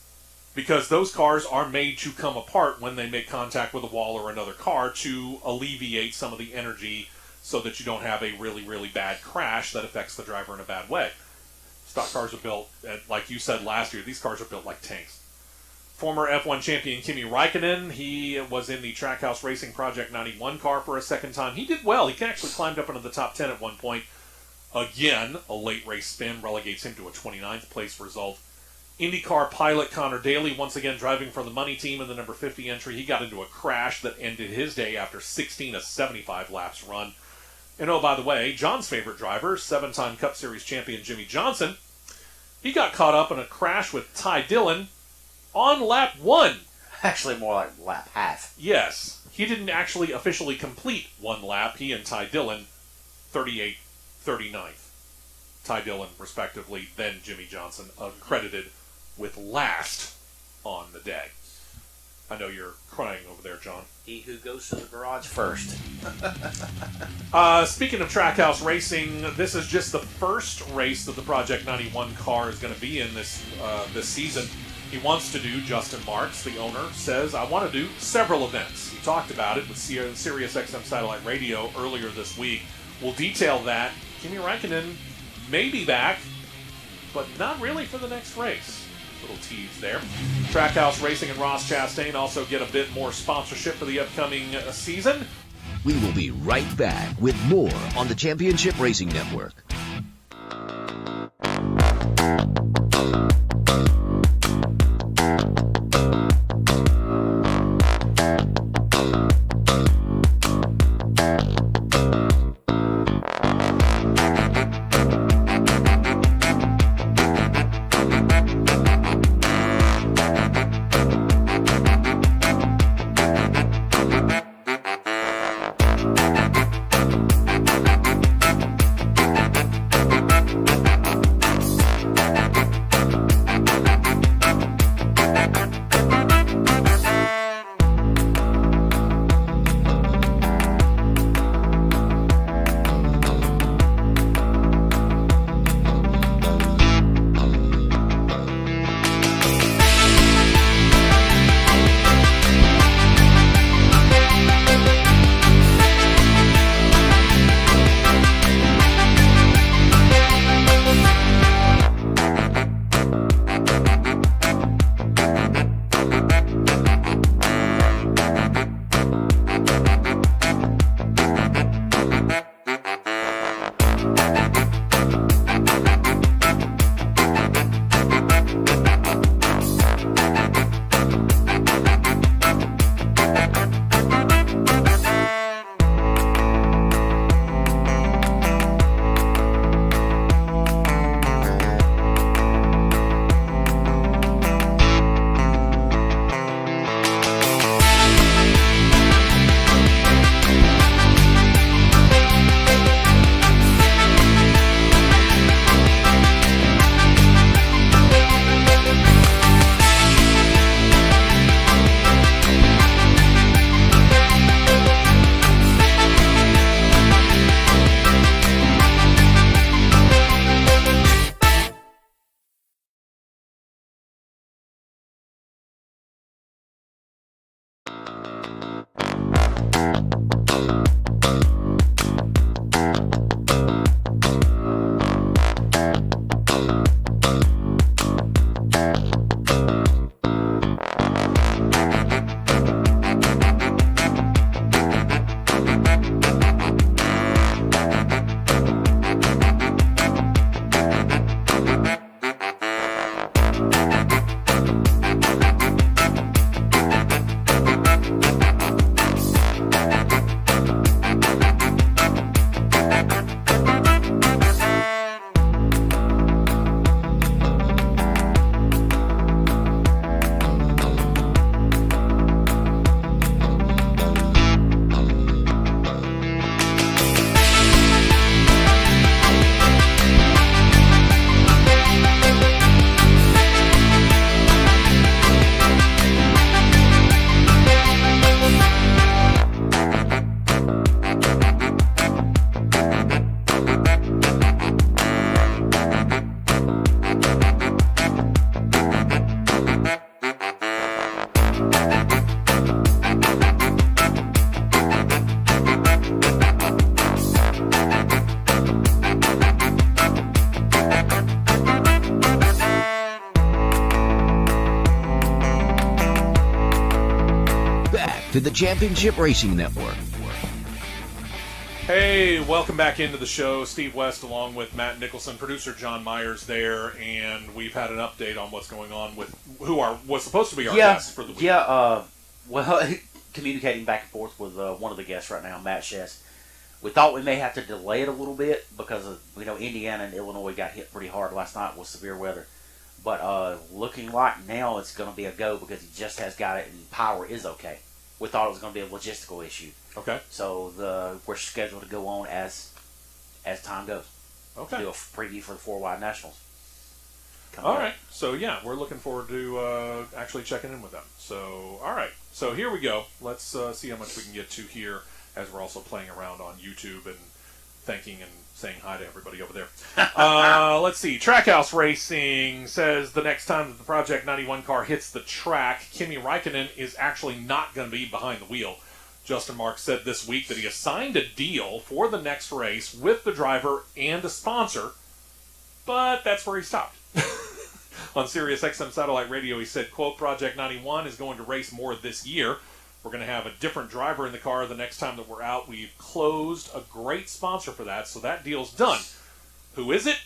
Because those cars are made to come apart when they make contact with a wall or another car to alleviate some of the energy so that you don't have a really, really bad crash that affects the driver in a bad way. Stock cars are built, like you said last year, these cars are built like tanks. Former F1 champion Kimi Räikkönen, he was in the Trackhouse Racing Project 91 car for a second time. He did well. He actually climbed up into the top 10 at one point. Again, a late race spin relegates him to a 29th place result. Indycar pilot Connor Daly, once again driving for the money team in the number 50 entry. He got into a crash that ended his day after 16 of 75 laps run. And oh, by the way, John's favorite driver, 7-time Cup Series champion Jimmy Johnson, he got caught up in a crash with Ty Dillon on lap 1. Actually, more like lap half. Yes, he didn't actually officially complete one lap. He and Ty Dillon, 38th, 39th. Ty Dillon, respectively, then Jimmy Johnson, credited with last on the day. I know you're crying over there, John. He who goes to the garage first. Speaking of Trackhouse Racing, this is just the first race that the Project 91 car is going to be in this season. He wants to do, Justin Marks, the owner, says, I want to do several events. He talked about it with Sirius XM Satellite Radio earlier this week. We'll detail that. Kimi Räikkönen may be back, but not really for the next race. Little tease there. Trackhouse Racing and Ross Chastain also get a bit more sponsorship for the upcoming season. We will be right back with more on the Championship Racing Network. to the Championship Racing Network. Hey, welcome back into the show. Steve West along with Matt Nicholson, producer John Myers there, and we've had an update on what's going on with was supposed to be our guest for the week. Yeah, well, communicating back and forth with one of the guests right now, Matt Shess. We thought we may have to delay it a little bit because of, Indiana and Illinois got hit pretty hard last night with severe weather. But looking like now it's going to be a go because he just has got it and power is okay. We thought it was going to be a logistical issue. Okay. So we're scheduled to go on as time goes. Okay. To do a preview for the 4 Wide Nationals. All right. So, yeah, we're looking forward to actually checking in with them. So, all right. So, here we go. Let's see how much we can get to here as we're also playing around on YouTube and thanking and saying hi to everybody over there. Let's see. Trackhouse Racing says the next time that the Project 91 car hits the track, Kimi Räikkönen is actually not going to be behind the wheel. Justin Marks said this week that he has signed a deal for the next race with the driver and a sponsor, but that's where he stopped. On Sirius XM Satellite Radio, he said, quote, Project 91 is going to race more this year. We're going to have a different driver in the car the next time that we're out. We've closed a great sponsor for that, so that deal's done. Who is it?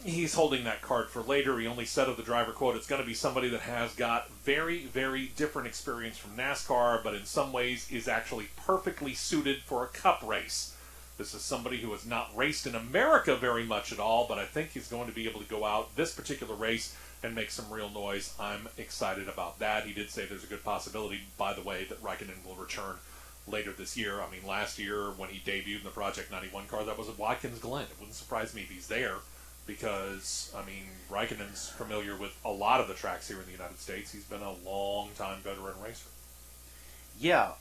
He's holding that card for later. He only said of the driver, quote, it's going to be somebody that has got very, very different experience from NASCAR, but in some ways is actually perfectly suited for a cup race. This is somebody who has not raced in America very much at all, but I think he's going to be able to go out this particular race and make some real noise. I'm excited about that. He did say there's a good possibility, by the way, that Räikkönen will return later this year. I mean, last year when he debuted in the Project 91 car, that was at Watkins Glen. It wouldn't surprise me if he's there because, I mean, Räikkönen's familiar with a lot of the tracks here in the United States. He's been a long-time veteran racer. Yeah,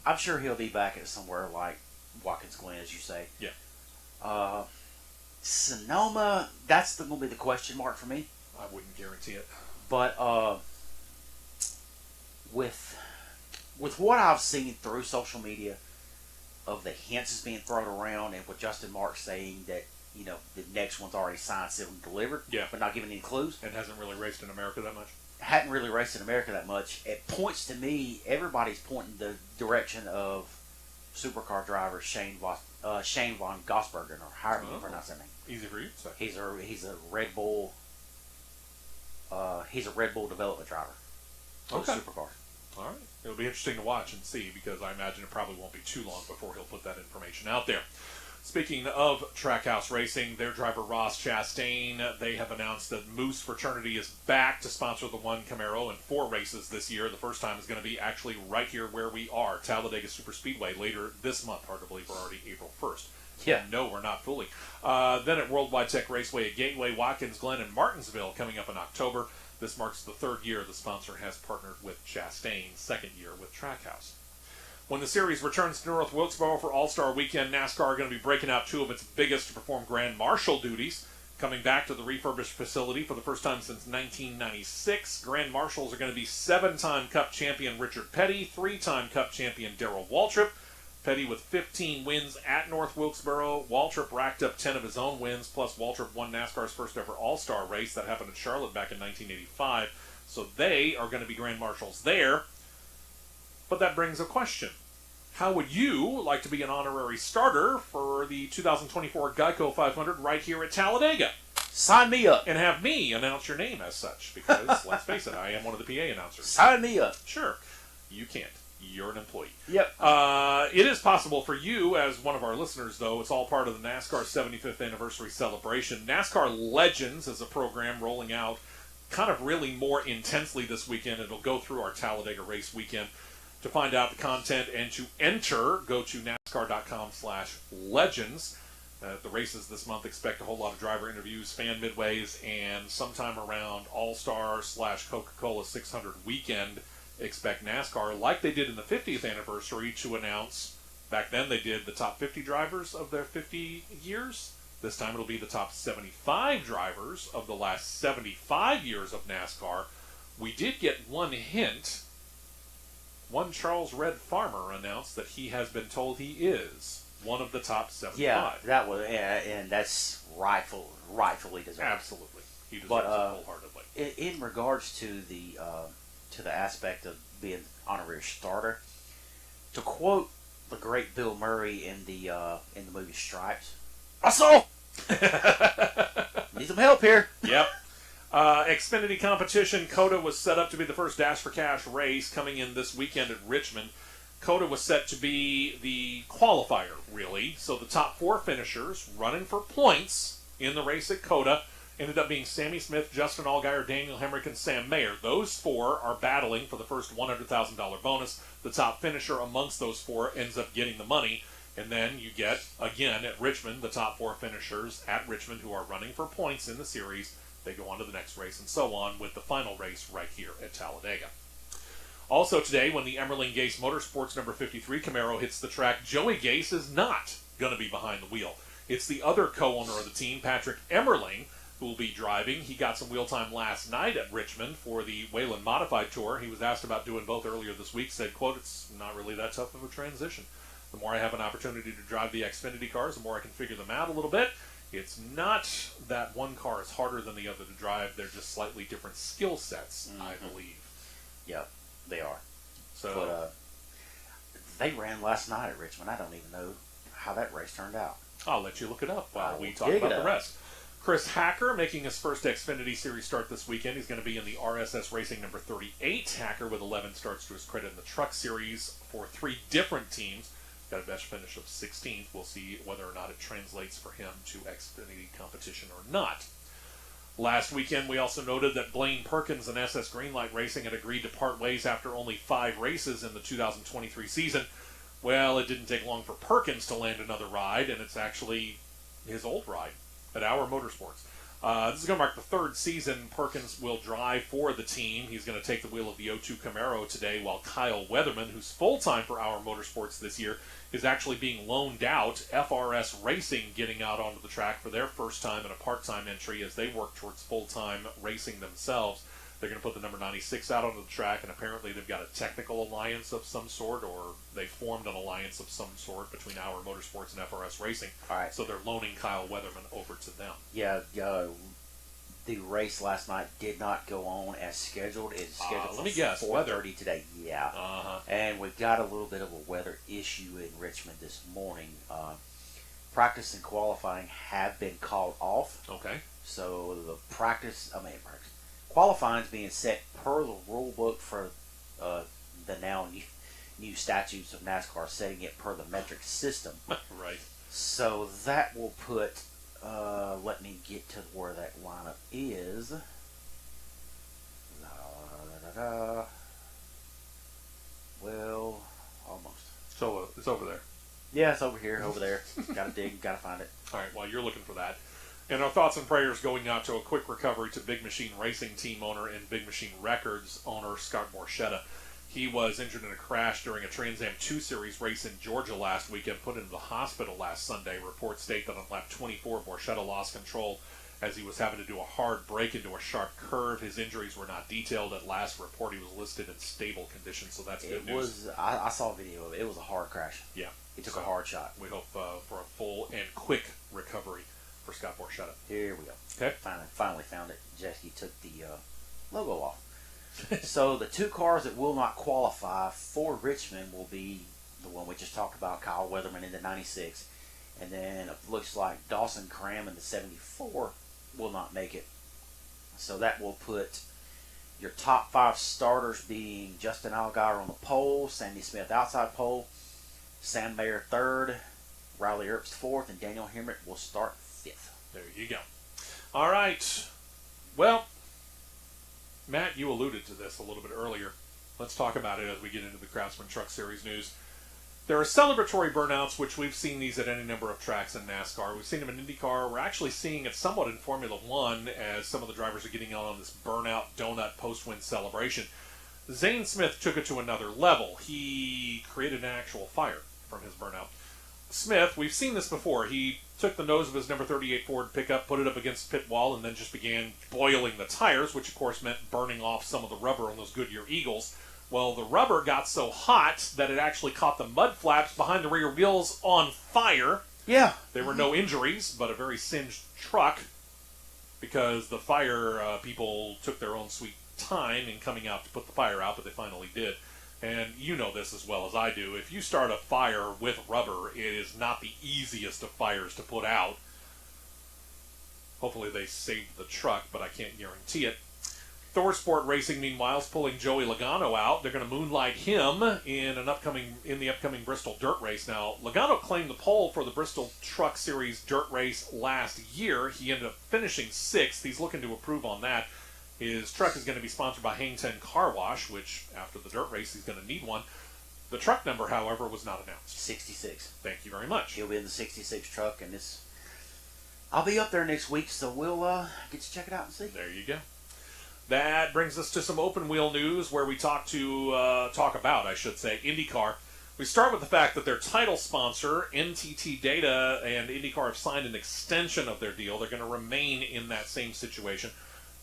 I'm sure he'll be back at somewhere like Watkins Glen, as you say. Yeah. Sonoma, that's going to be the question mark for me. I wouldn't guarantee it. But with what I've seen through social media of the hints that's being thrown around, and with Justin Marks saying that the next one's already signed, sealed, and delivered, but not giving any clues, and hasn't really raced in America that much. Hadn't really raced in America that much. It points to me. Everybody's pointing the direction of supercar driver Shane von Gosbergen, or however you pronounce that name. Easy for you to say. He's a Red Bull. He's a Red Bull development driver. For supercars. All right. It'll be interesting to watch and see because I imagine it probably won't be too long before he'll put that information out there. Speaking of Trackhouse Racing, their driver Ross Chastain, they have announced that Moose Fraternity is back to sponsor the One Camaro in 4 races this year. The first time is going to be actually right here where we are, Talladega Superspeedway, later this month. Hard to believe we're already April 1st. Yeah. No, we're not fully. Then at Worldwide Tech Raceway at Gateway, Watkins Glen, and Martinsville coming up in October. This marks the 3rd year the sponsor has partnered with Chastain, 2nd year with Trackhouse. When the series returns to North Wilkesboro for All-Star Weekend, NASCAR are going to be breaking out 2 of its biggest to perform Grand Marshal duties. Coming back to the refurbished facility for the first time since 1996, Grand Marshals are going to be 7-time Cup champion Richard Petty, 3-time Cup champion Darrell Waltrip. Petty with 15 wins at North Wilkesboro. Waltrip racked up 10 of his own wins, plus Waltrip won NASCAR's first ever All-Star race. That happened in Charlotte back in 1985. So they are going to be Grand Marshals there. But that brings a question. How would you like to be an honorary starter for the 2024 Geico 500 right here at Talladega? Sign me up. And have me announce your name as such, because, let's face it, I am one of the PA announcers. Sign me up. Sure. You can't. You're an employee. Yep. It is possible for you, as one of our listeners, though. It's all part of the NASCAR 75th anniversary celebration. NASCAR Legends is a program rolling out kind of really more intensely this weekend. It'll go through our Talladega race weekend. To find out the content and to enter, go to NASCAR.com/legends. At the races this month, expect a whole lot of driver interviews, fan midways, and sometime around All-Star/Coca-Cola 600 weekend, expect NASCAR, like they did in the 50th anniversary, to announce, back then they did the top 50 drivers of their 50 years. This time it'll be the top 75 drivers of the last 75 years of NASCAR. We did get one hint. One Charles Red Farmer announced that he has been told he is one of the top 75. Yeah, that was, and that's rightfully deserved. Absolutely, he deserves it wholeheartedly. In regards to the aspect of be an honorary starter. To quote the great Bill Murray in the movie Stripes, Russell, need some help here. Yep. Xfinity competition, COTA was set up to be the first Dash for Cash race coming in this weekend at Richmond. COTA was set to be the qualifier, really. So the top 4 finishers running for points in the race at COTA ended up being Sammy Smith, Justin Allgaier, Daniel Hemrick, and Sam Mayer. Those 4 are battling for the first $100,000 bonus. The top finisher amongst those 4 ends up getting the money. And then you get, again, at Richmond, the top 4 finishers at Richmond who are running for points in the series. They go on to the next race and so on, with the final race right here at Talladega. Also today, when the Emerling Gase Motorsports number 53 Camaro hits the track, Joey Gase is not going to be behind the wheel. It's the other co-owner of the team, Patrick Emerling, who will be driving. He got some wheel time last night at Richmond for the Whelen Modified Tour. He was asked about doing both earlier this week, said, quote, "It's not really that tough of a transition. The more I have an opportunity to drive the Xfinity cars, the more I can figure them out a little bit. It's not that one car is harder than the other to drive. They're just slightly different skill sets, I believe." Yeah, they are. So, But they ran last night at Richmond. I don't even know how that race turned out. I'll let you look it up while I we will talk dig about it the up. rest. Chris Hacker making his first Xfinity Series start this weekend. He's going to be in the RSS Racing number 38. Hacker with 11 starts to his credit in the Truck Series for 3 different teams. Got a best finish of 16th. We'll see whether or not it translates for him to Xfinity competition or not. Last weekend, we also noted that Blaine Perkins and SS Greenlight Racing had agreed to part ways after only 5 races in the 2023 season. Well, it didn't take long for Perkins to land another ride, and it's actually his old ride at Our Motorsports. This is going to mark the 3rd season Perkins will drive for the team. He's going to take the wheel of the O2 Camaro today, while Kyle Weatherman, who's full-time for Our Motorsports this year, is actually being loaned out. FRS Racing getting out onto the track for their first time in a part-time entry as they work towards full-time racing themselves. They're going to put the number 96 out onto the track, and apparently they've got a technical alliance of some sort, or they formed an alliance of some sort between Our Motorsports and FRS Racing. All right. So they're loaning Kyle Weatherman over to them. Yeah, the race last night did not go on as scheduled. It's scheduled let me for guess, 4:30 today. Yeah. Uh-huh. And we've got a little bit of a weather issue in Richmond this morning. Practice and qualifying have been called off. Okay. So the qualifying is being set per the rule book for the now new statutes of NASCAR, setting it per the metric system. Right. So that will put, let me get to where that lineup is. Well, almost. So it's over there. Yeah, it's over here, over there. Gotta dig, gotta find it. All right, while you're looking for that. And our thoughts and prayers going out to a quick recovery to Big Machine Racing team owner and Big Machine Records owner Scott Borchetta. He was injured in a crash during a Trans Am 2 Series race in Georgia last weekend, put into the hospital last Sunday. Reports state that on lap 24, Borchetta lost control as he was having to do a hard break into a sharp curve. His injuries were not detailed. At last report, he was listed in stable condition, so that's good news. I saw a video of it. It was a hard crash. Yeah. He took a hard shot. We hope for a full and quick recovery for Scott Borchetta. Here we go. Okay. Finally found it. Jesse took the logo off. So the 2 cars that will not qualify for Richmond will be the one we just talked about, Kyle Weatherman in the 96. And then it looks like Dawson Cram in the 74 will not make it. So that will put your top 5 starters being Justin Allgaier on the pole, Sandy Smith outside pole, Sam Mayer 3rd, Riley Earps 4th, and Daniel Hemrick will start 5th. There you go. All right. Well, Matt, you alluded to this a little bit earlier. Let's talk about it as we get into the Craftsman Truck Series news. There are celebratory burnouts, which we've seen these at any number of tracks in NASCAR. We've seen them in Indycar. We're actually seeing it somewhat in Formula One as some of the drivers are getting out on this burnout donut post-win celebration. Zane Smith took it to another level. He created an actual fire from his burnout. Smith, we've seen this before. He took the nose of his number 38 Ford pickup, put it up against the pit wall, and then just began boiling the tires, which of course meant burning off some of the rubber on those Goodyear Eagles. Well, the rubber got so hot that it actually caught the mud flaps behind the rear wheels on fire. Yeah. There were no injuries, but a very singed truck because the fire people took their own sweet time in coming out to put the fire out, but they finally did. And you know this as well as I do. If you start a fire with rubber, it is not the easiest of fires to put out. Hopefully they saved the truck, but I can't guarantee it. Thor Sport Racing, meanwhile, is pulling Joey Logano out. They're going to moonlight him in the upcoming Bristol Dirt Race. Now, Logano claimed the pole for the Bristol Truck Series Dirt Race last year. He ended up finishing 6th. He's looking to improve on that. His truck is going to be sponsored by Hang Ten Car Wash, which, after the dirt race, he's going to need one. The truck number, however, was not announced. 66. Thank you very much. He'll be in the 66 truck, and I'll be up there next week, so we'll get to check it out and see. There you go. That brings us to some open wheel news where we talk about IndyCar. We start with the fact that their title sponsor, NTT Data, and IndyCar have signed an extension of their deal. They're going to remain in that same situation.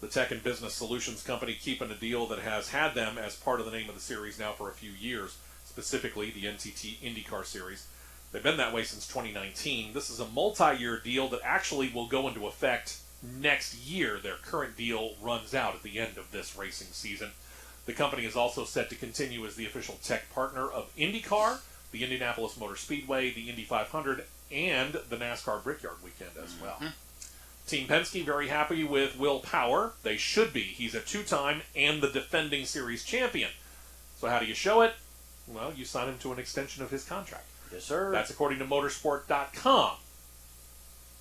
The Tech and Business Solutions Company keeping a deal that has had them as part of the name of the series now for a few years, specifically the NTT IndyCar series. They've been that way since 2019. This is a multi-year deal that actually will go into effect next year. Their current deal runs out at the end of this racing season. The company is also set to continue as the official tech partner of IndyCar, the Indianapolis Motor Speedway, the Indy 500, and the NASCAR Brickyard Weekend as well. Mm-hmm. Team Penske very happy with Will Power. They should be. He's a 2-time and the defending series champion. So how do you show it? Well, you sign him to an extension of his contract. Yes, sir. That's according to motorsport.com.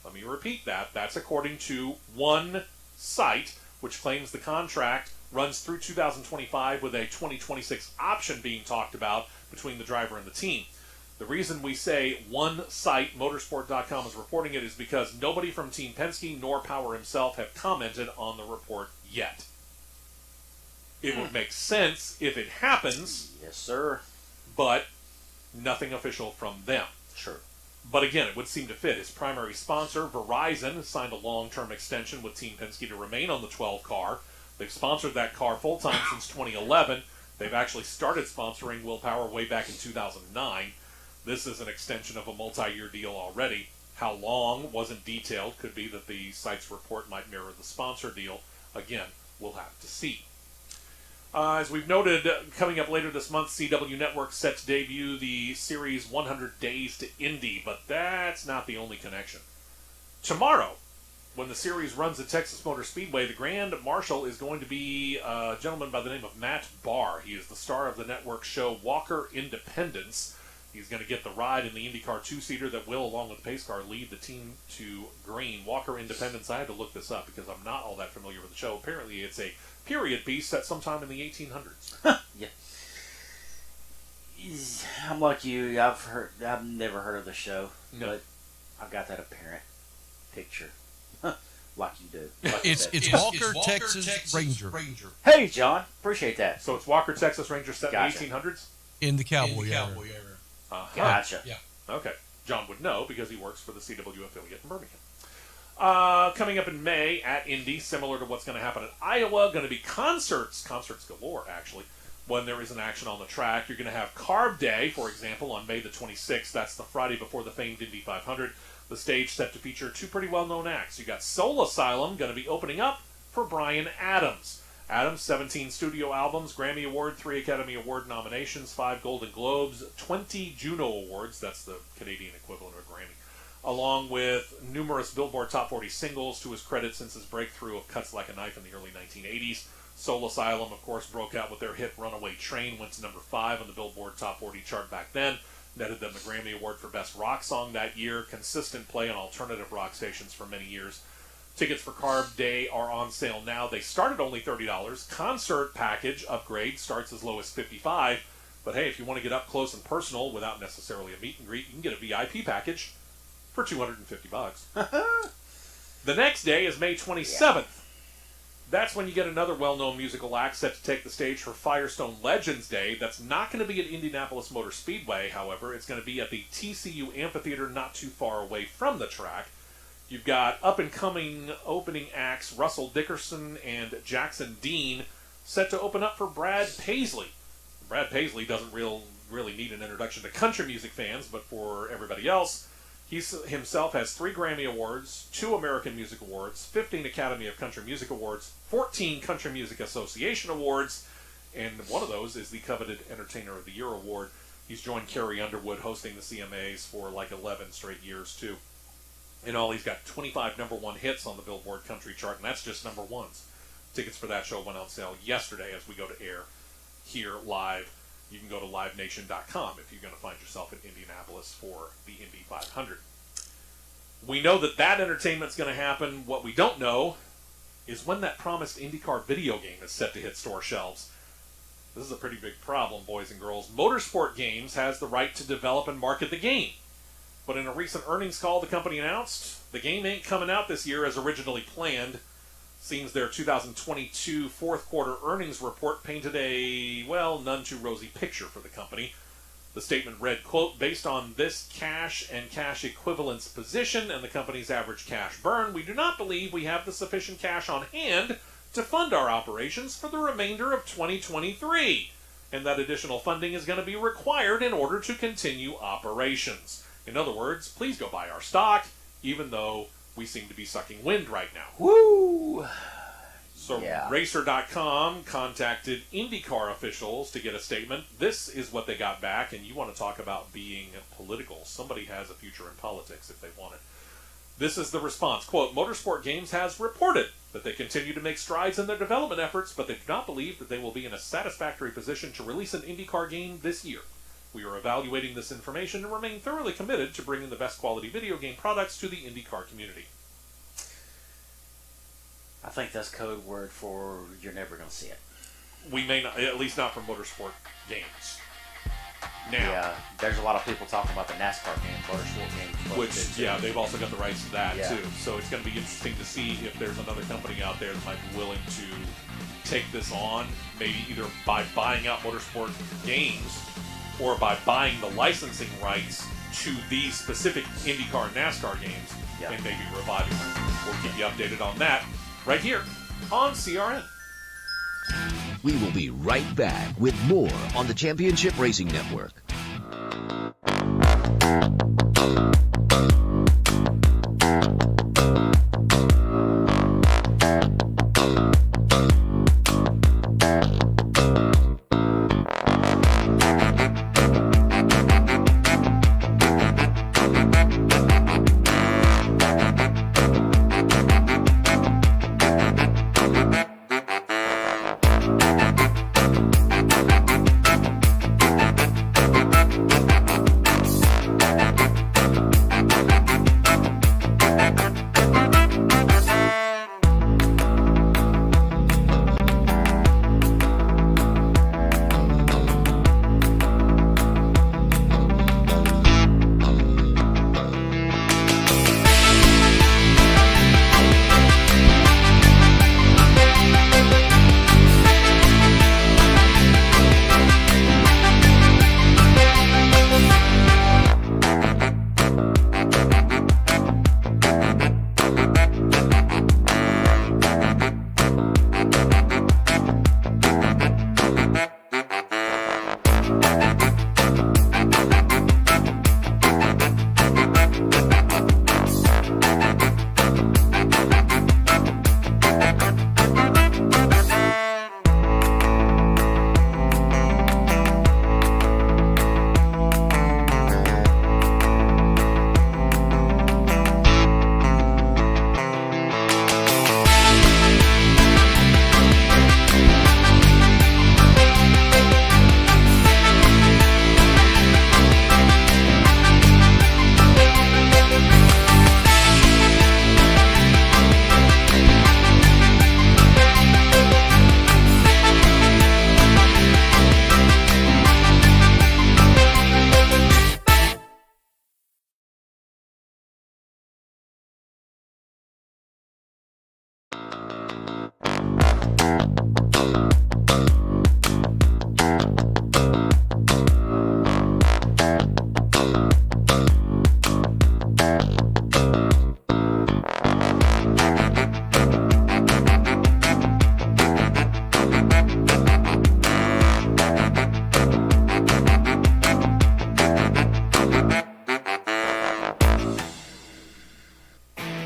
Let me repeat that. That's according to one site, which claims the contract runs through 2025 with a 2026 option being talked about between the driver and the team. The reason we say one site, motorsport.com, is reporting it is because nobody from Team Penske nor Power himself have commented on the report yet. It would make sense if it happens. Yes, sir. But nothing official from them. Sure. But again, it would seem to fit. His primary sponsor, Verizon, has signed a long-term extension with Team Penske to remain on the 12 car. They've sponsored that car full-time since 2011. They've actually started sponsoring Will Power way back in 2009. This is an extension of a multi-year deal already. How long wasn't detailed. Could be that the site's report might mirror the sponsor deal. Again, we'll have to see. As we've noted, coming up later this month, CW Network set to debut the series 100 Days to Indy, but that's not the only connection. Tomorrow, when the series runs at Texas Motor Speedway, the Grand Marshal is going to be a gentleman by the name of Matt Barr. He is the star of the network show Walker Independence. He's going to get the ride in the IndyCar 2-seater that will, along with the pace car, lead the team to green. Walker Independence, I had to look this up because I'm not all that familiar with the show. Apparently it's a period piece set sometime in the 1800s. Yeah. I'm like you. I've never heard of the show, but I've got that apparent picture. Like you do. Like it's Walker, Texas Ranger. Hey, John. Appreciate that. So it's Walker, Texas Ranger set Gotcha. in the 1800s? In the cowboy era. Gotcha. Yeah. Okay. John would know because he works for the CW affiliate in Birmingham. Coming up in May at Indy, similar to what's going to happen at Iowa, going to be concerts galore, actually, when there is an action on the track. You're going to have Carb Day, for example, on May the 26th. That's the Friday before the famed Indy 500. The stage set to feature two pretty well-known acts. You got Soul Asylum going to be opening up for Bryan Adams. Adams, 17 studio albums, Grammy Award, 3 Academy Award nominations, 5 Golden Globes, 20 Juno Awards, that's the Canadian equivalent of a Grammy, along with numerous Billboard Top 40 singles to his credit since his breakthrough of Cuts Like a Knife in the early 1980s. Soul Asylum, of course, broke out with their hit Runaway Train, went to number 5 on the Billboard Top 40 chart back then, netted them the Grammy Award for Best Rock Song that year, consistent play on alternative rock stations for many years. Tickets for Carb Day are on sale now. They start at only $30. Concert package upgrade starts as low as $55. But hey, if you want to get up close and personal without necessarily a meet and greet, you can get a VIP package for $250. The next day is May 27th. That's when you get another well-known musical act set to take the stage for Firestone Legends Day. That's not going to be at Indianapolis Motor Speedway, however. It's going to be at the TCU Amphitheater not too far away from the track. You've got up-and-coming opening acts Russell Dickerson and Jackson Dean set to open up for Brad Paisley. Brad Paisley doesn't really need an introduction to country music fans, but for everybody else, he himself has 3 Grammy Awards, 2 American Music Awards, 15 Academy of Country Music Awards, 14 Country Music Association Awards, And one of those is the coveted Entertainer of the Year award. He's joined Carrie Underwood hosting the CMAs for like 11 straight years, too. In all, he's got 25 number one hits on the Billboard Country chart, and that's just number ones. Tickets for that show went on sale yesterday as we go to air here live. You can go to livenation.com if you're going to find yourself in Indianapolis for the Indy 500. We know that entertainment's going to happen. What we don't know is when that promised IndyCar video game is set to hit store shelves. This is a pretty big problem, boys and girls. Motorsport Games has the right to develop and market the game. But in a recent earnings call, the company announced the game ain't coming out this year as originally planned. Seems their 2022 fourth quarter earnings report painted a, well, none too rosy picture for the company. The statement read, quote, based on this cash and cash equivalents position and the company's average cash burn, we do not believe we have the sufficient cash on hand to fund our operations for the remainder of 2023. And that additional funding is going to be required in order to continue operations. In other words, please go buy our stock, even though we seem to be sucking wind right now. Woo! So Yeah. Racer.com contacted IndyCar officials to get a statement. This is what they got back, and you want to talk about being political. Somebody has a future in politics if they want it. This is the response. Quote, Motorsport Games has reported that they continue to make strides in their development efforts, but they do not believe that they will be in a satisfactory position to release an IndyCar game this year. We are evaluating this information and remain thoroughly committed to bringing the best quality video game products to the IndyCar community. I think that's code word for you're never going to see it. We may not, at least not for Motorsport Games. Now, Yeah, there's a lot of people talking about the NASCAR game, motorsport game. which, yeah, they've also got the rights to that, Yeah. too. So it's going to be interesting to see if there's another company out there that might be willing to take this on, maybe either by buying out Motorsport Games or by buying the licensing rights to these specific IndyCar and NASCAR games, Yeah. and maybe reviving them. We'll keep you updated on that right here on CRN. We will be right back with more on the Championship Racing Network.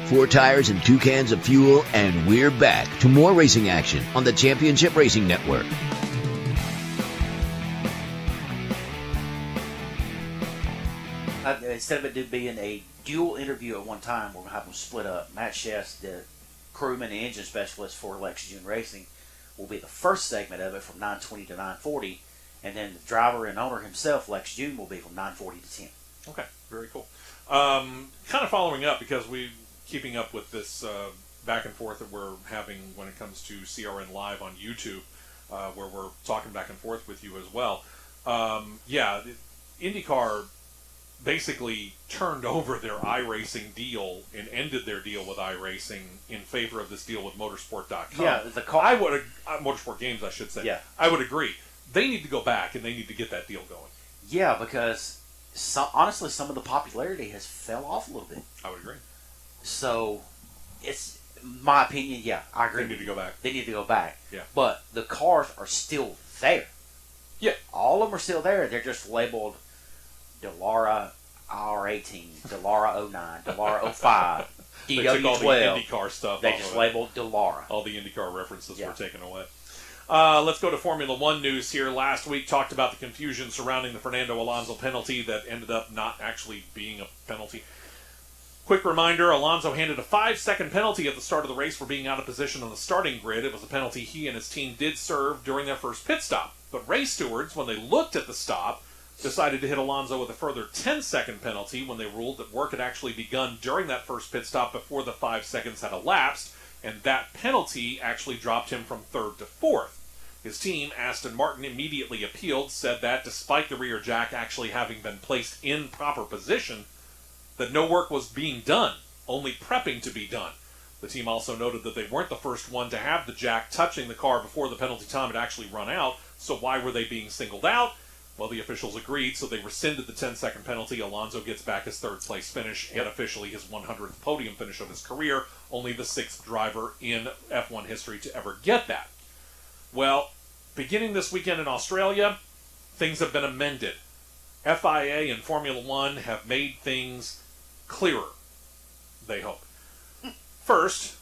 Four tires and 2 cans of fuel, and we're back to more racing action on the Championship Racing Network. instead of it being a dual interview at one time, we're going to have them split up. Matt Shess, the crewman and engine specialist for Lex June Racing, will be the first segment of it from 9:20 to 9:40, and then the driver and owner himself, Lex June, will be from 9:40 to 10. Okay, very cool. Kind of following up, because we keeping up with this back and forth that we're having when it comes to CRN Live on YouTube, where we're talking back and forth with you as well. IndyCar basically turned over their iRacing deal and ended their deal with iRacing in favor of this deal with Motorsport.com. Yeah, I would Motorsport Games, I should say. Yeah. I would agree. They need to go back and they need to get that deal going. Yeah, because honestly, some of the popularity has fell off a little bit. I would agree. So, it's my opinion. Yeah, I agree. They need to go back. They need to go back. Yeah. But the cars are still there. Yeah. All of them are still there. They're just labeled Delara R18, Delara 09, Delara 05, They took all the DW12. IndyCar stuff They off just of it. labeled Delara. All the IndyCar references Yeah. were taken away. Let's go to Formula One news here. Last week talked about the confusion surrounding the Fernando Alonso penalty that ended up not actually being a penalty. Quick reminder, Alonso handed a 5-second penalty at the start of the race for being out of position on the starting grid. It was a penalty he and his team did serve during their first pit stop. But race stewards, when they looked at the stop, decided to hit Alonso with a further 10-second penalty when they ruled that work had actually begun during that first pit stop before the 5 seconds had elapsed, and that penalty actually dropped him from 3rd to 4th. His team, Aston Martin, immediately appealed, said that despite the rear jack actually having been placed in proper position, that no work was being done, only prepping to be done. The team also noted that they weren't the first one to have the jack touching the car before the penalty time had actually run out, so why were they being singled out? Well, the officials agreed, so they rescinded the 10-second penalty. Alonso gets back his third-place finish, and officially his 100th podium finish of his career, only the 6th driver in F1 history to ever get that. Well, beginning this weekend in Australia, things have been amended. FIA and Formula One have made things clearer, they hope. First,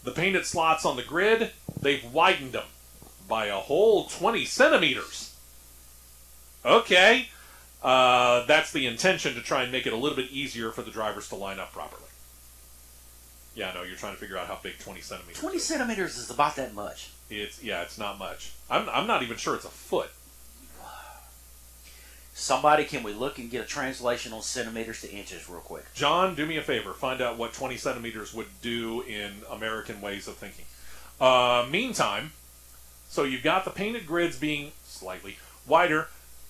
the painted slots on the grid, they've widened them by a whole 20 centimeters. Okay, that's the intention, to try and make it a little bit easier for the drivers to line up properly. Yeah, I know, you're trying to figure out how big 20 centimeters 20 is. centimeters is about that much. It's not much. I'm not even sure it's a foot. Somebody, can we look and get a translation on centimeters to inches real quick? John, do me a favor. Find out what 20 centimeters would do in American ways of thinking. Meantime, so you've got the painted grids being slightly wider.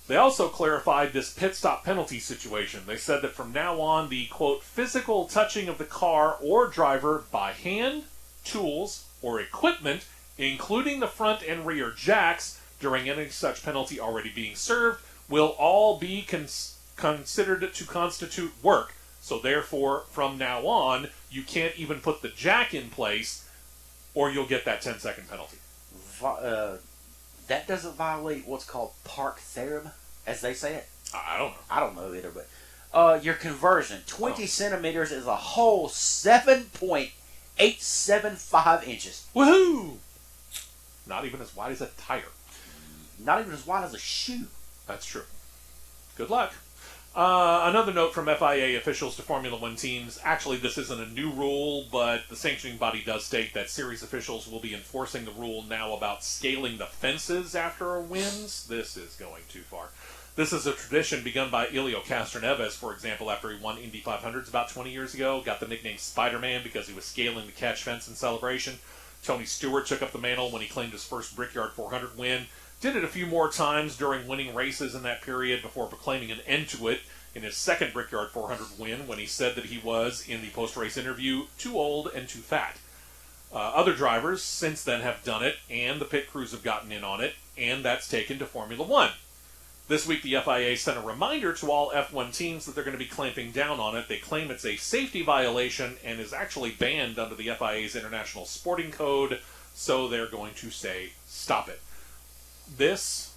They also clarified this pit stop penalty situation. They said that from now on, the, quote, physical touching of the car or driver by hand, tools, or equipment, including the front and rear jacks, during any such penalty already being served, will all be considered to constitute work. So therefore, from now on, you can't even put the jack in place, or you'll get that 10-second penalty. That doesn't violate what's called park theorem, as they say it. I don't know. I don't know either, but your conversion, 20 centimeters is a whole 7.875 inches. Woohoo! Not even as wide as a tire. Not even as wide as a shoe. That's true. Good luck. Another note from FIA officials to Formula One teams. Actually, this isn't a new rule, but the sanctioning body does state that series officials will be enforcing the rule now about scaling the fences after wins. This is going too far. This is a tradition begun by Elio Castroneves, for example, after he won Indy 500s about 20 years ago. Got the nickname Spider-Man because he was scaling the catch fence in celebration. Tony Stewart took up the mantle when he claimed his first Brickyard 400 win. Did it a few more times during winning races in that period before proclaiming an end to it in his second Brickyard 400 win, when he said that he was, in the post-race interview, too old and too fat. Other drivers since then have done it, and the pit crews have gotten in on it, and that's taken to Formula One. This week, the FIA sent a reminder to all F1 teams that they're going to be clamping down on it. They claim it's a safety violation and is actually banned under the FIA's International Sporting Code, so they're going to say, stop it. This,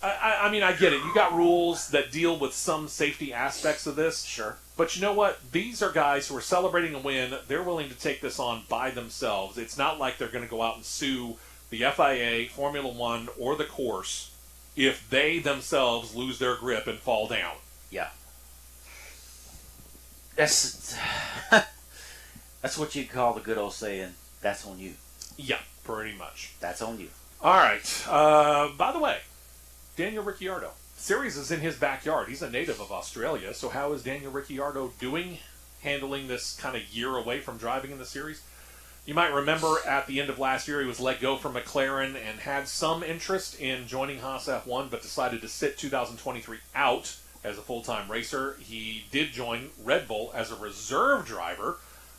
I mean, I get it. You got rules that deal with some safety aspects of this. Sure. But you know what? These are guys who are celebrating a win. They're willing to take this on by themselves. It's not like they're going to go out and sue the FIA, Formula One, or the course if they themselves lose their grip and fall down. Yeah. That's that's what you call the good old saying. That's on you. Yeah, pretty much. That's on you. All right. By the way, Daniel Ricciardo. Series is in his backyard. He's a native of Australia. So how is Daniel Ricciardo doing, handling this kind of year away from driving in the series? You might remember at the end of last year he was let go from McLaren and had some interest in joining Haas F1, but decided to sit 2023 out as a full-time racer. He did join Red Bull as a reserve driver,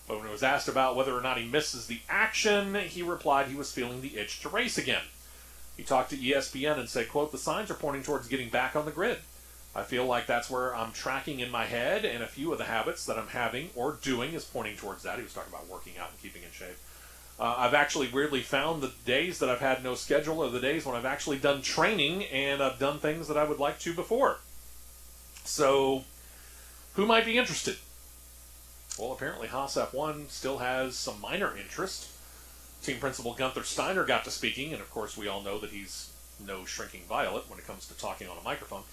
but when he was asked about whether or not he misses the action, he replied he was feeling the itch to race again. He talked to ESPN and said, quote, "The signs are pointing towards getting back on the grid. I feel like that's where I'm tracking in my head, and a few of the habits that I'm having or doing is pointing towards that." He was talking about working out and keeping in shape. I've actually weirdly found the days that I've had no schedule are the days when I've actually done training and I've done things that I would like to before. So, who might be interested? Well, apparently Haas F1 still has some minor interest. Team principal Gunther Steiner got to speaking, and of course we all know that he's no shrinking violet when it comes to talking on a microphone.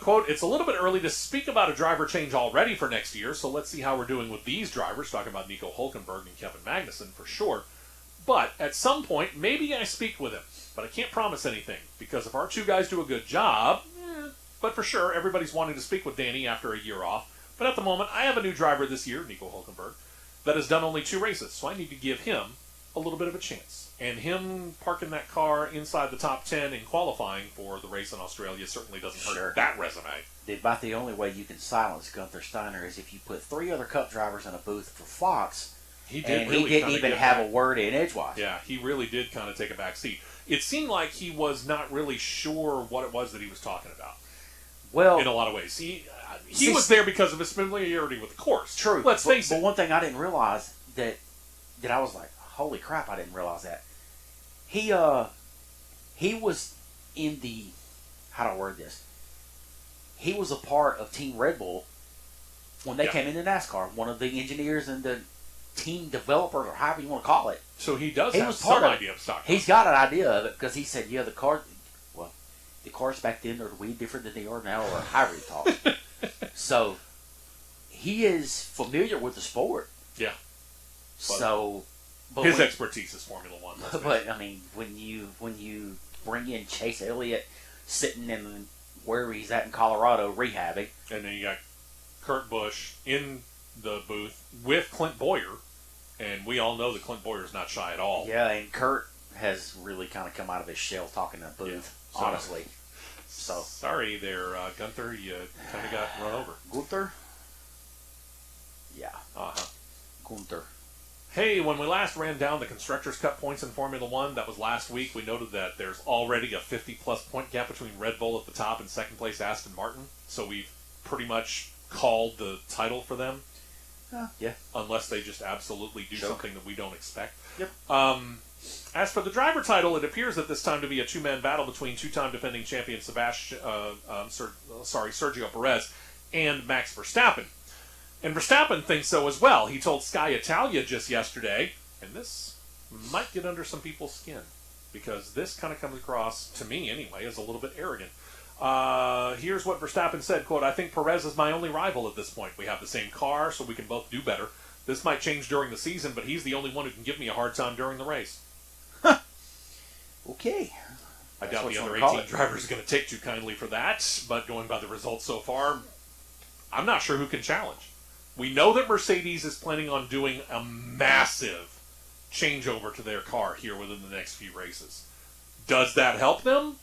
Quote, "It's a little bit early to speak about a driver change already for next year, so let's see how we're doing with these drivers," talking about Nico Hülkenberg and Kevin Magnussen for sure. "But at some point, maybe I speak with him, but I can't promise anything, because if our two guys do a good job, but for sure, everybody's wanting to speak with Danny after a year off. But at the moment, I have a new driver this year, Nico Hülkenberg, that has done only 2 races, so I need to give him a little bit of a chance. And him parking that car inside the top 10 in qualifying for the race in Australia certainly doesn't hurt that resume." About the only way you can silence Gunther Steiner is if you put 3 other Cup drivers in a booth for Fox, He and really he didn't kinda even get have back. a word in edgewise. Yeah, he really did kind of take a back seat. It seemed like he was not really sure what it was that he was talking about. Well, In a lot of ways, he was there because of his familiarity with the course. true. Let's face But it. one thing I didn't realize that I was like, holy crap, I didn't realize that. He was in the, how do I word this? He was a part of Team Red Bull when they came into NASCAR. One of the engineers and the team developers, or however you want to call it. So he does He have was some part of it. idea of stock. He's got an idea of it because he said, yeah, the cars back then are way different than they are now, or however he talks. So he is familiar with the sport. Yeah. So, but His when- expertise is Formula One. let's face But it. I mean, when you bring in Chase Elliott sitting in where he's at in Colorado rehabbing, And then you got Kurt Busch in the booth with Clint Boyer, and we all know that Clint Boyer is not shy at all. yeah, and Kurt has really kind of come out of his shell talking in a booth, Yeah. So- honestly. So Sorry there, Gunther, you kind of got run over. Gunther, yeah, Uh-huh. Gunther. Hey, when we last ran down the Constructors' Cup points in Formula One, that was last week, we noted that there's already a 50-plus point gap between Red Bull at the top and second place Aston Martin. So we've pretty much called the title for them, Yeah. unless they just absolutely do Joke. something that we don't expect. Yep. As for the driver title, it appears at this time to be a 2-man battle between 2-time defending champion Sergio Perez and Max Verstappen. And Verstappen thinks so as well. He told Sky Italia just yesterday, and this might get under some people's skin, because this kind of comes across, to me anyway, as a little bit arrogant. Here's what Verstappen said, quote, "I think Perez is my only rival at this point. We have the same car, so we can both do better. This might change during the season, but he's the only one who can give me a hard time during the race." Okay. I That's doubt what the you other wanna call 18 it. drivers are going to take too kindly for that, but going by the results so far, I'm not sure who can challenge. We know that Mercedes is planning on doing a massive changeover to their car here within the next few races. Does that help them?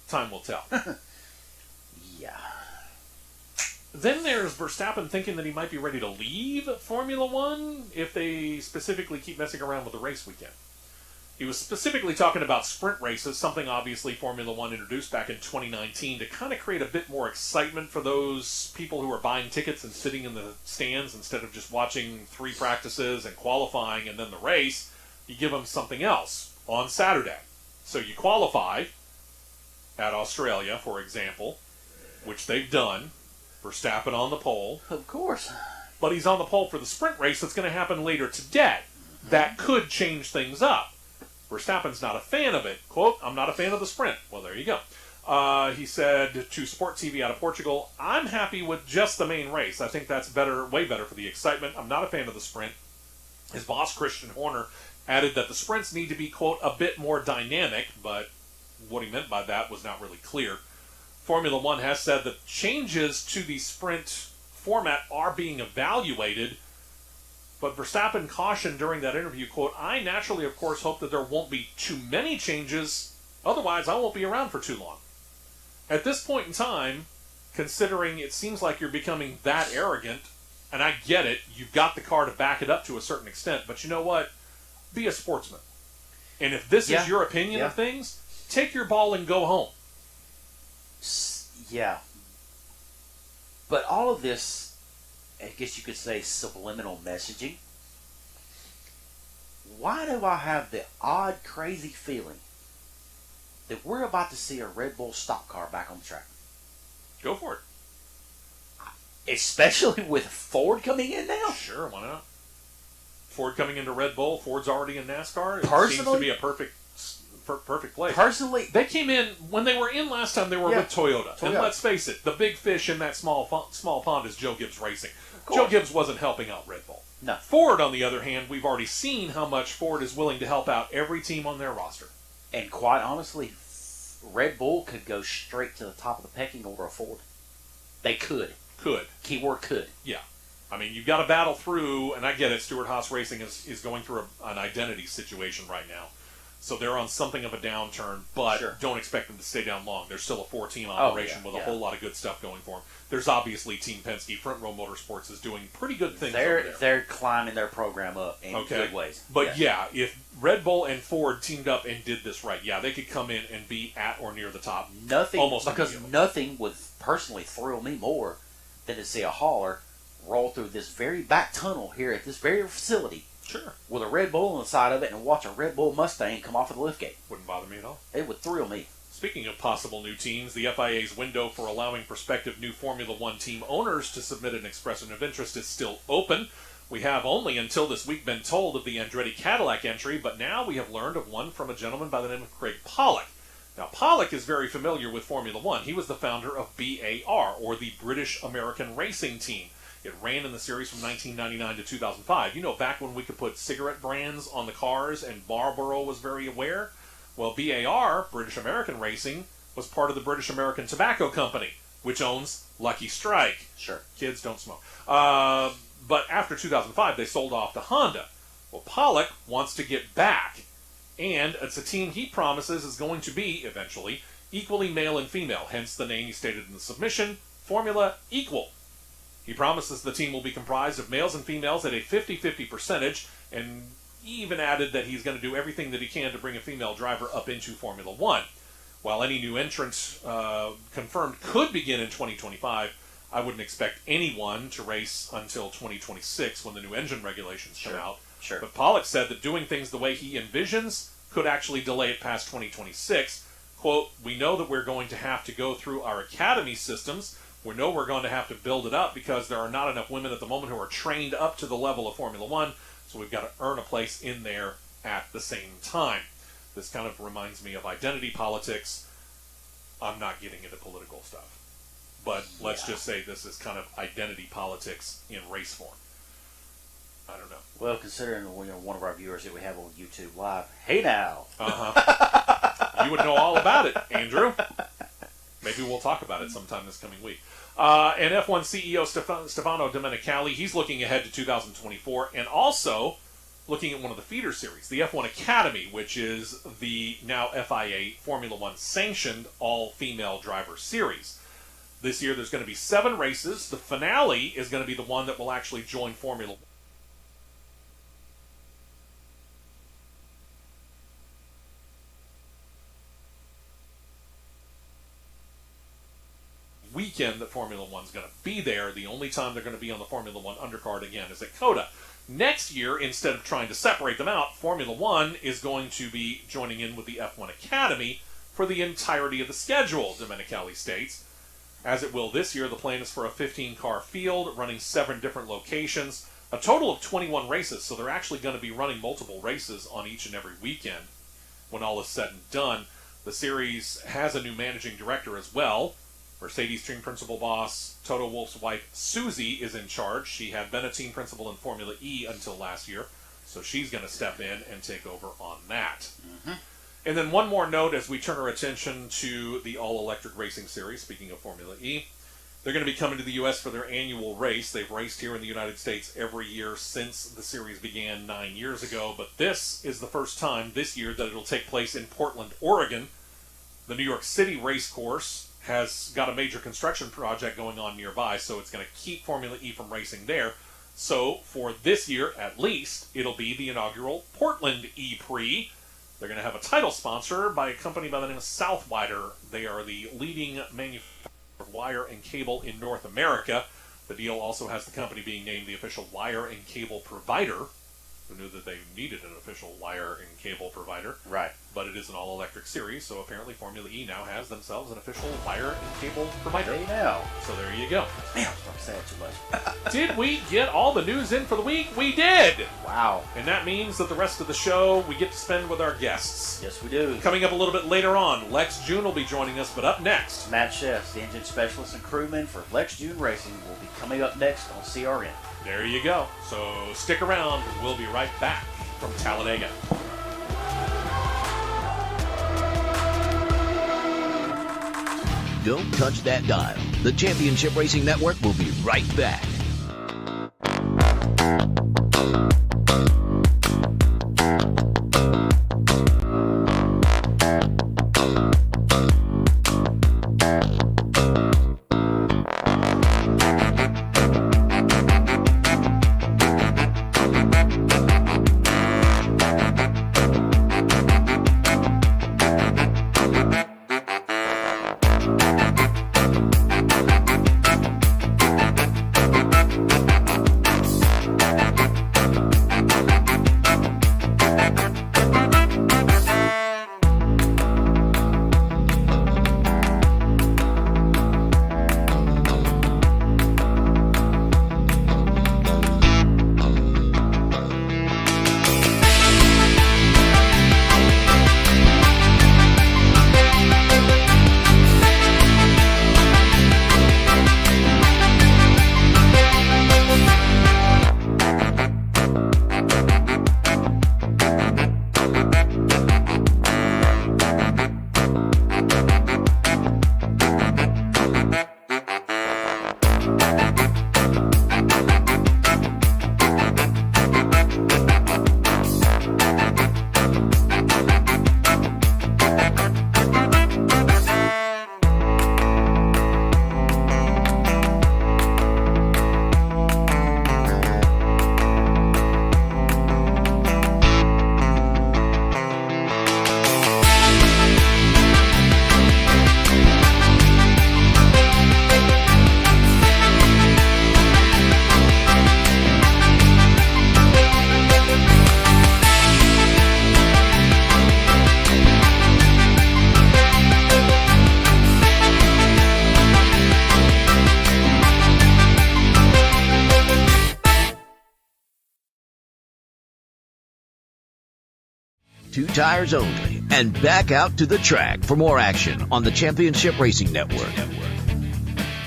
Time will tell. Yeah. Then there's Verstappen thinking that he might be ready to leave Formula One if they specifically keep messing around with the race weekend. He was specifically talking about sprint races, something obviously Formula One introduced back in 2019 to kind of create a bit more excitement for those people who are buying tickets and sitting in the stands instead of just watching 3 practices and qualifying and then the race. You give them something else on Saturday. So you qualify at Australia, for example, which they've done. Verstappen on the pole. Of course. But he's on the pole for the sprint race that's going to happen later today. That could change things up. Verstappen's not a fan of it. Quote, "I'm not a fan of the sprint." Well, there you go. He said to Sport TV out of Portugal, "I'm happy with just the main race. I think that's better, way better for the excitement. I'm not a fan of the sprint." His boss, Christian Horner, added that the sprints need to be, quote, a bit more dynamic, but what he meant by that was not really clear. Formula One has said that changes to the sprint format are being evaluated, but Verstappen cautioned during that interview, quote, "I naturally, of course, hope that there won't be too many changes. Otherwise, I won't be around for too long." At this point in time, considering it seems like you're becoming that arrogant, and I get it, you've got the car to back it up to a certain extent, but you know what? Be a sportsman. And if this is your opinion of things, take your ball and go home. Yeah. But all of this, I guess you could say subliminal messaging. Why do I have the odd, crazy feeling that we're about to see a Red Bull stock car back on the track? Go for it. Especially with Ford coming in now? Sure, why not? Ford coming into Red Bull. Ford's already in NASCAR. It seems to be a perfect place. Personally, they came in when they were in last time. They were with Toyota. And let's face it, the big fish in that small pond is Joe Gibbs Racing. Joe Gibbs wasn't helping out Red Bull. No. Ford, on the other hand, we've already seen how much Ford is willing to help out every team on their roster. And quite honestly, Red Bull could go straight to the top of the pecking order of Ford. They could. Could. Keyword could. Yeah. I mean, you've got to battle through, and I get it, Stewart-Haas Racing is going through an identity situation right now. So they're on something of a downturn, but don't expect them to stay down long. There's still a 4-team operation with a whole lot of good stuff going for them. There's obviously Team Penske. Front Row Motorsports is doing pretty good things over there. They're climbing their program up in good ways. But if Red Bull and Ford teamed up and did this right, they could come in and be at or near the top. Nothing would personally thrill me more than to see a hauler roll through this very back tunnel here at this very facility. Sure. With a Red Bull on the side of it and watch a Red Bull Mustang come off of the liftgate. Wouldn't bother me at all. It would thrill me. Speaking of possible new teams, the FIA's window for allowing prospective new Formula One team owners to submit an expression of interest is still open. We have only until this week been told of the Andretti Cadillac entry, but now we have learned of one from a gentleman by the name of Craig Pollock. Now, Pollock is very familiar with Formula One. He was the founder of BAR, or the British American Racing Team. It ran in the series from 1999 to 2005. You know, back when we could put cigarette brands on the cars and Marlboro was very aware? Well, BAR, British American Racing, was part of the British American Tobacco Company, which owns Lucky Strike. Sure. Kids don't smoke. But after 2005, they sold off to Honda. Well, Pollock wants to get back, and it's a team he promises is going to be, eventually, equally male and female, hence the name he stated in the submission, Formula Equal. He promises the team will be comprised of males and females at a 50-50 percentage, and he even added that he's going to do everything that he can to bring a female driver up into Formula One. While any new entrants confirmed could begin in 2025, I wouldn't expect anyone to race until 2026 when the new engine regulations come out. Sure. But Pollock said that doing things the way he envisions could actually delay it past 2026. Quote, "We know that we're going to have to go through our academy systems. We know we're going to have to build it up because there are not enough women at the moment who are trained up to the level of Formula One, so we've got to earn a place in there at the same time." This kind of reminds me of identity politics. I'm not getting into political stuff, but let's just say this is kind of identity politics in race form. I don't know. Well, considering one of our viewers that we have on YouTube Live, hey now. You would know all about it, Andrew. Maybe we'll talk about it sometime this coming week. And F1 CEO Stefano Domenicali, he's looking ahead to 2024 and also looking at one of the feeder series, the F1 Academy, which is the now FIA Formula One sanctioned all-female driver series. This year there's going to be 7 races. The finale is going to be the one that will actually join Formula One. Weekend that Formula One's going to be there. The only time they're going to be on the Formula One undercard again is at COTA. Next year, instead of trying to separate them out, Formula One is going to be joining in with the F1 Academy for the entirety of the schedule, Domenicali states. As it will this year, the plan is for a 15-car field running 7 different locations, a total of 21 races, so they're actually going to be running multiple races on each and every weekend when all is said and done. The series has a new managing director as well. Mercedes team principal boss Toto Wolff's wife Susie is in charge. She had been a team principal in Formula E until last year, so she's going to step in and take over on that. Mm-hmm. And then one more note as we turn our attention to the all-electric racing series, speaking of Formula E. They're going to be coming to the U.S. for their annual race. They've raced here in the United States every year since the series began 9 years ago, but this is the first time this year that it'll take place in Portland, Oregon. The New York City race course has got a major construction project going on nearby, so it's going to keep Formula E from racing there. So for this year, at least, it'll be the inaugural Portland E-Prix. They're going to have a title sponsor by a company by the name of Southwider. They are the leading manufacturer of wire and cable in North America. The deal also has the company being named the official wire and cable provider. Who knew that they needed an official wire and cable provider? Right. But it is an all-electric series, so apparently Formula E now has themselves an official wire and cable provider. There you go. So there you go. Man, I was not saying too much. Did we get all the news in for the week? We did! Wow. And that means that the rest of the show we get to spend with our guests. Yes, we do. Coming up a little bit later on, Lex June will be joining us, but up next, Matt Chess, the engine specialist and crewman for Lex June Racing, will be coming up next on CRN. there you go. So stick around. We'll be right back from Talladega. Don't touch that dial. The Championship Racing Network will be right back. Two tires only, and back out to the track for more action on the Championship Racing Network.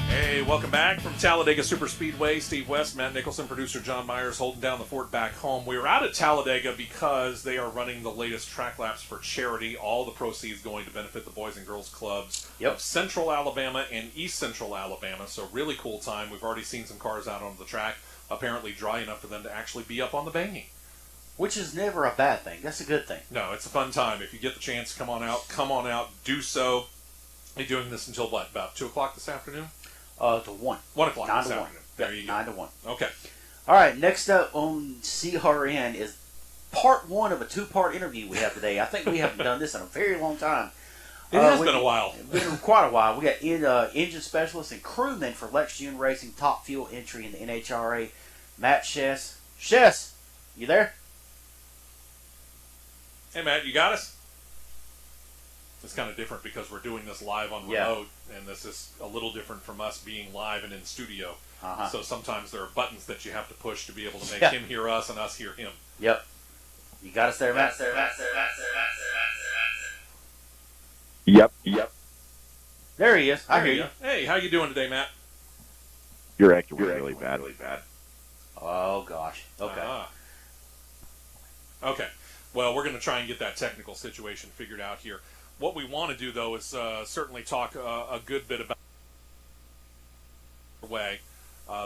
Hey, welcome back from Talladega Superspeedway. Steve West, Matt Nicholson, producer John Myers holding down the fort back home. We were out at Talladega because they are running the latest track laps for charity. All the proceeds going to benefit the Boys and Girls Clubs of Central Alabama and East Central Alabama. So really cool time. We've already seen some cars out on the track, apparently dry enough for them to actually be up on the banging. Which is never a bad thing. That's a good thing. No, it's a fun time. If you get the chance, come on out, do so. You're doing this until what, about 2 o'clock this afternoon? To 1. 1 o'clock 9 this to 1. afternoon. There you go. 9 to 1. Okay. All right, next up on CRN is part 1 of a 2-part interview we have today. I think we haven't done this in a very long time. It has been a while. It's been quite a while. We got engine specialist and crewman for Lex June Racing, top fuel entry in the NHRA, Matt Chess. Chess, you there? Hey, Matt, you got us? It's kind of different because we're doing this live on remote, and this is a little different from us being live and in studio. So sometimes there are buttons that you have to push to be able to make him hear us and us hear him. Yep. You got us there, Matt? Yep. There he is. I There hear you you. go. Hey, how you doing today, Matt? You're actually really bad. Oh gosh. Okay. Okay. Well, we're going to try and get that technical situation figured out here. What we want to do, though, is certainly talk a good bit about the way.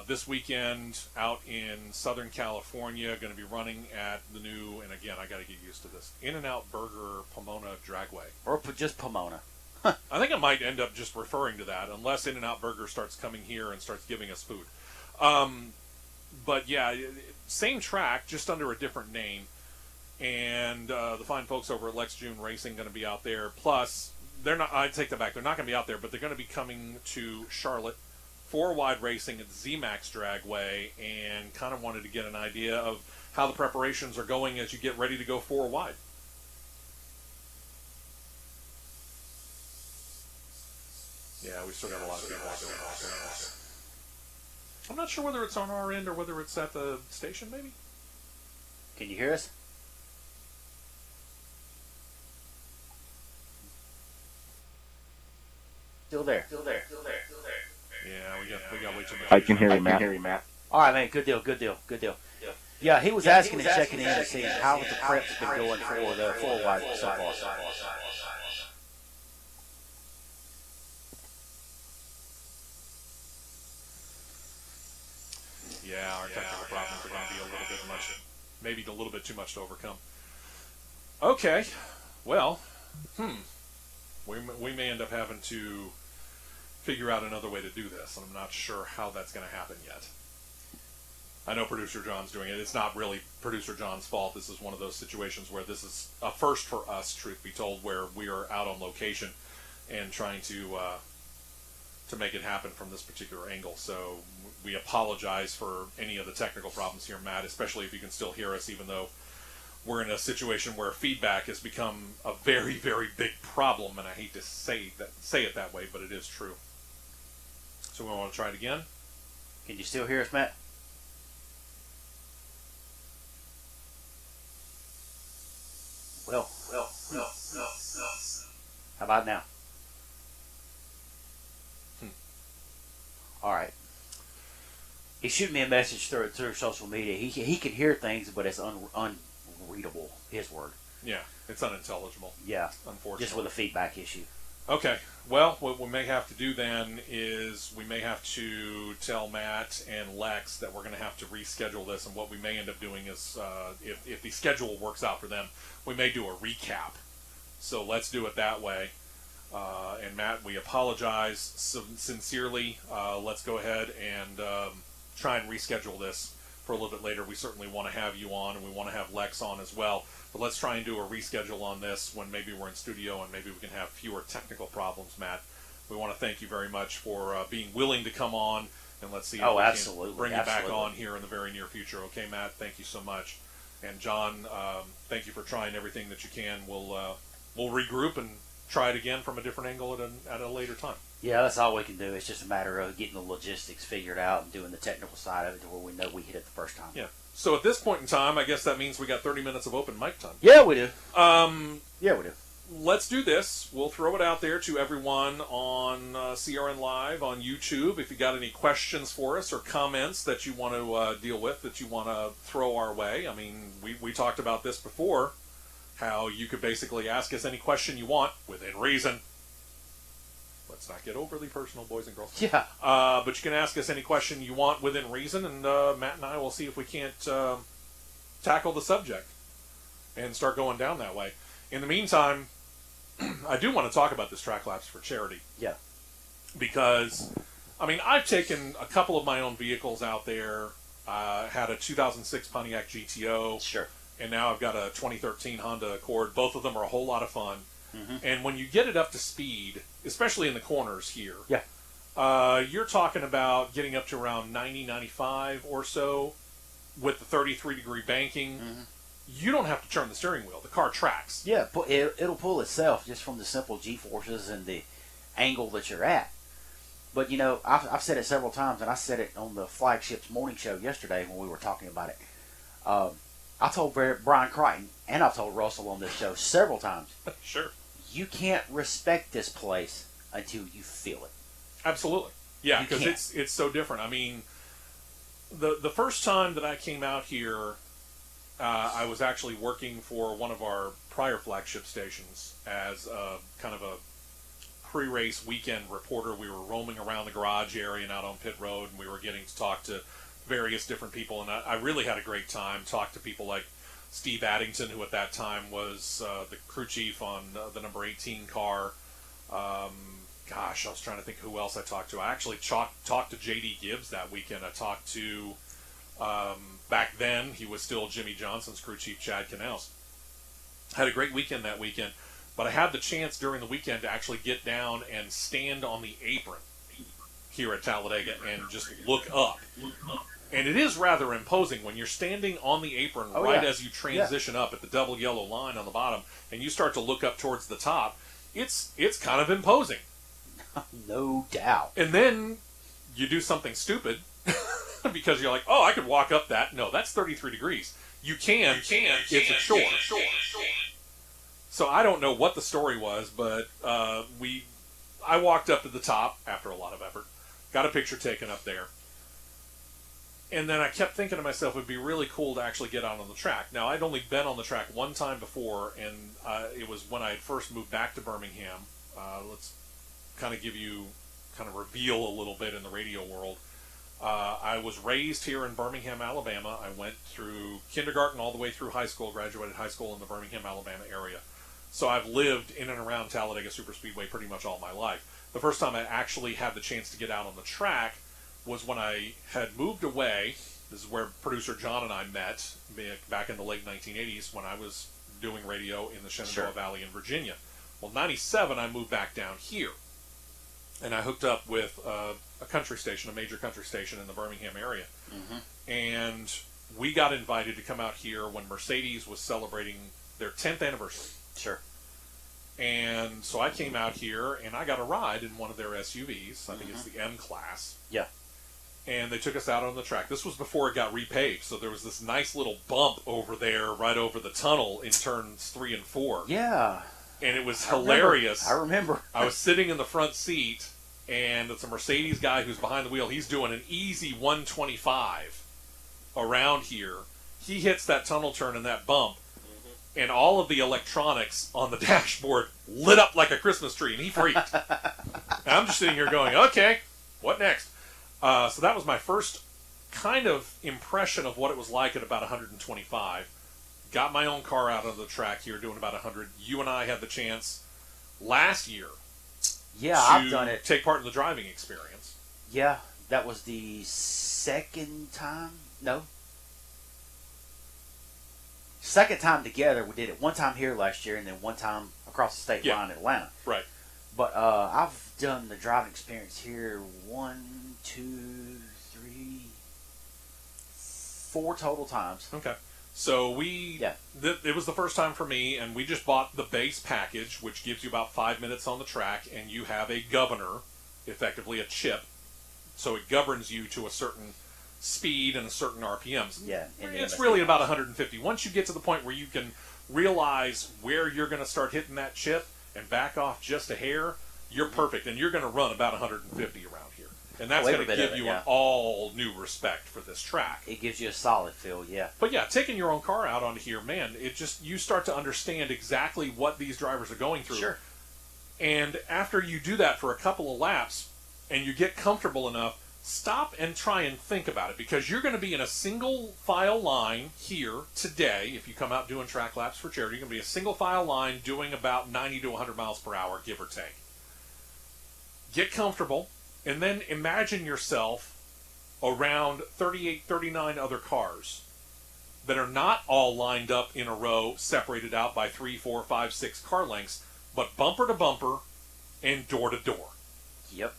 This weekend out in Southern California, going to be running at the new, and again, I got to get used to this, In-N-Out Burger Pomona Dragway. Or just Pomona. I think I might end up just referring to that, unless In-N-Out Burger starts coming here and starts giving us food. But yeah, same track, just under a different name. And the fine folks over at Lex June Racing going to be out there. Plus, they're not. I take that back. They're not going to be out there, but they're going to be coming to Charlotte, 4-wide racing at ZMAX Dragway, and kind of wanted to get an idea of how the preparations are going as you get ready to go 4-wide. Yeah, we still got a lot of people out there. I'm not sure whether it's on our end or whether it's at the station, maybe. Can you hear us? Still there. Yeah, we got way too much. I can hear you, Matt. All right, man. Good deal. Yeah, he was asking and checking in to see how the prep's been going for the 4-wide so far. Yeah, our technical problems are going to be a little bit much, maybe a little bit too much to overcome. Okay, well, we may end up having to figure out another way to do this, and I'm not sure how that's going to happen yet. I know Producer John's doing it. It's not really Producer John's fault. This is one of those situations where this is a first for us, truth be told, where we are out on location and trying to make it happen from this particular angle. So we apologize for any of the technical problems here, Matt, especially if you can still hear us, even though we're in a situation where feedback has become a very, very big problem, and I hate to say it that way, but it is true. So we want to try it again. Can you still hear us, Matt? Well. How about now? All right. He shooted me a message through social media. He can hear things, but it's unreadable. His word. Yeah, it's unintelligible. Yeah, unfortunately. just with a feedback issue. Okay. Well, what we may have to do then is we may have to tell Matt and Lex that we're going to have to reschedule this, and what we may end up doing is, if the schedule works out for them, we may do a recap. So let's do it that way. And Matt, we apologize sincerely. Let's go ahead and try and reschedule this for a little bit later. We certainly want to have you on, and we want to have Lex on as well. But let's try and do a reschedule on this when maybe we're in studio and maybe we can have fewer technical problems, Matt. We want to thank you very much for being willing to come on, and let's see if we can bring you back on here in the very near future. Okay, Matt, thank you so much. And John, thank you for trying everything that you can. We'll regroup and try it again from a different angle at a later time. Yeah, that's all we can do. It's just a matter of getting the logistics figured out and doing the technical side of it to where we know we hit it the first time. Yeah. So at this point in time, I guess that means we got 30 minutes of open mic time. Yeah, we do. Yeah, we do. Let's do this. We'll throw it out there to everyone on CRN Live on YouTube. If you got any questions for us or comments that you want to deal with, that you want to throw our way. I mean, we talked about this before, how you could basically ask us any question you want within reason. Let's not get overly personal, boys and girls. Yeah. But you can ask us any question you want within reason, and Matt and I will see if we can't tackle the subject and start going down that way. In the meantime, I do want to talk about this track laps for charity. Yeah. Because, I mean, I've taken a couple of my own vehicles out there. Had a 2006 Pontiac GTO. Sure. And now I've got a 2013 Honda Accord. Both of them are a whole lot of fun. Mm-hmm. And when you get it up to speed, especially in the corners here, you're talking about getting up to around 90, 95 or so with the 33-degree banking. Mm-hmm. You don't have to turn the steering wheel. The car tracks. Yeah, it'll pull itself just from the simple G-forces and the angle that you're at. But, you know, I've said it several times, and I said it on the Flagship's morning show yesterday when we were talking about it. I told Brian Crichton, and I've told Russell on this show several times. Sure. you can't respect this place until you feel it. Absolutely. Yeah, You because can't. it's so different. I mean, the first time that I came out here, I was actually working for one of our prior flagship stations as kind of a pre-race weekend reporter. We were roaming around the garage area and out on pit road, and we were getting to talk to various different people, and I really had a great time. Talked to people like Steve Addington, who at that time was the crew chief on the number 18 car. Gosh, I was trying to think who else I talked to. I actually talked to J.D. Gibbs that weekend. I talked to, back then, he was still Jimmy Johnson's crew chief, Chad Canals. Had a great weekend that weekend, but I had the chance during the weekend to actually get down and stand on the apron here at Talladega and just look up. And it is rather imposing when you're standing on the apron as you transition up at the double yellow line on the bottom, and you start to look up towards the top. It's kind of imposing. No doubt. And then you do something stupid because you're like, oh, I could walk up that. No, that's 33 degrees. You can. It's a chore. So I don't know what the story was, but I walked up to the top after a lot of effort, got a picture taken up there. And then I kept thinking to myself, it would be really cool to actually get out on the track. Now, I'd only been on the track one time before, and it was when I had first moved back to Birmingham. Let's kind of reveal a little bit in the radio world. I was raised here in Birmingham, Alabama. I went through kindergarten all the way through high school, graduated high school in the Birmingham, Alabama area. So I've lived in and around Talladega Superspeedway pretty much all my life. The first time I actually had the chance to get out on the track was when I had moved away. This is where producer John and I met back in the late 1980s when I was doing radio in the Shenandoah Valley in Virginia. Well, 97, I moved back down here. And I hooked up with a country station, a major country station in the Birmingham area. Mm-hmm. And we got invited to come out here when Mercedes was celebrating their 10th anniversary. Sure. And so I came out here, and I got a ride in one of their SUVs. I think it's the M Class. Yeah. And they took us out on the track. This was before it got repaved, so there was this nice little bump over there, right over the tunnel in turns 3 and 4. Yeah. And it was hilarious. I remember. I was sitting in the front seat, and it's a Mercedes guy who's behind the wheel. He's doing an easy 125 around here. He hits that tunnel turn and that bump, and all of the electronics on the dashboard lit up like a Christmas tree, and he freaked. And I'm just sitting here going, okay, what next? So that was my first kind of impression of what it was like at about 125. Got my own car out on the track here doing about 100. You and I had the chance last year I've done it. Take part in the driving experience. Yeah, that was the second time. No. Second time together. We did it one time here last year and then one time across the state line in Atlanta. Right. But I've done the driving experience here 4 total times. Okay. So it was the first time for me, and we just bought the base package, which gives you about 5 minutes on the track, and you have a governor, effectively a chip, so it governs you to a certain speed and a certain RPMs. Yeah. It's really about 150. Once you get to the point where you can realize where you're going to start hitting that chip and back off just a hair, you're perfect, and you're going to run about 150 around here. And that's going to give you an all new respect for this track. It gives you a solid feel, yeah. But yeah, taking your own car out onto here, man, you start to understand exactly what these drivers are going through. Sure. And after you do that for a couple of laps and you get comfortable enough, stop and try and think about it, because you're going to be in a single file line here today. If you come out doing track laps for charity, you're going to be a single file line doing about 90 to 100 miles per hour, give or take. Get comfortable. And then imagine yourself around 38, 39 other cars that are not all lined up in a row, separated out by 3, 4, 5, 6 car lengths, but bumper to bumper and door to door. Yep.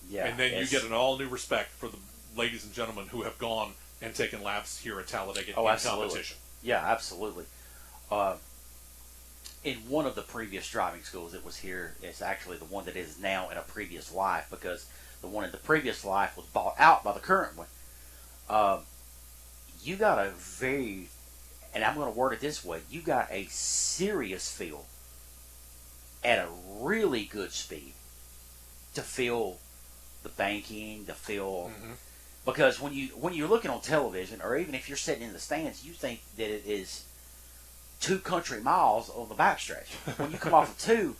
Yeah. And then you get an all new respect for the ladies and gentlemen who have gone and taken laps here at Talladega in competition. Yeah, absolutely. In one of the previous driving schools that was here, it's actually the one that is now in a previous life, because the one in the previous life was bought out by the current one. You got a very, and I'm going to word it this way, you got a serious feel at a really good speed to feel the banking, to feel because when you're looking on television, or even if you're sitting in the stands, you think that it is 2 country miles on the backstretch when you come off of 2.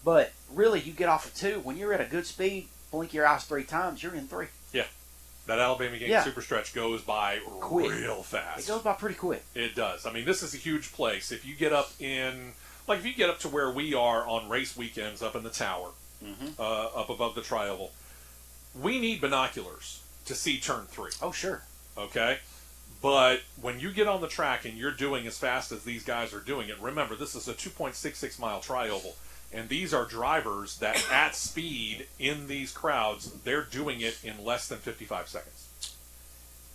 But really, you get off of 2 when you're at a good speed. Blink your eyes 3 times, you're in 3. Yeah. That Alabama Gates super stretch goes by quick. Real fast. It goes by pretty quick. It does. I mean, this is a huge place. If you get up if you get up to where we are on race weekends up in the tower, up above the tri-oval, we need binoculars to see turn 3. Oh, sure. Okay? But when you get on the track and you're doing as fast as these guys are doing it, remember, this is a 2.66 mile tri-oval. And these are drivers that, at speed in these crowds, they're doing it in less than 55 seconds.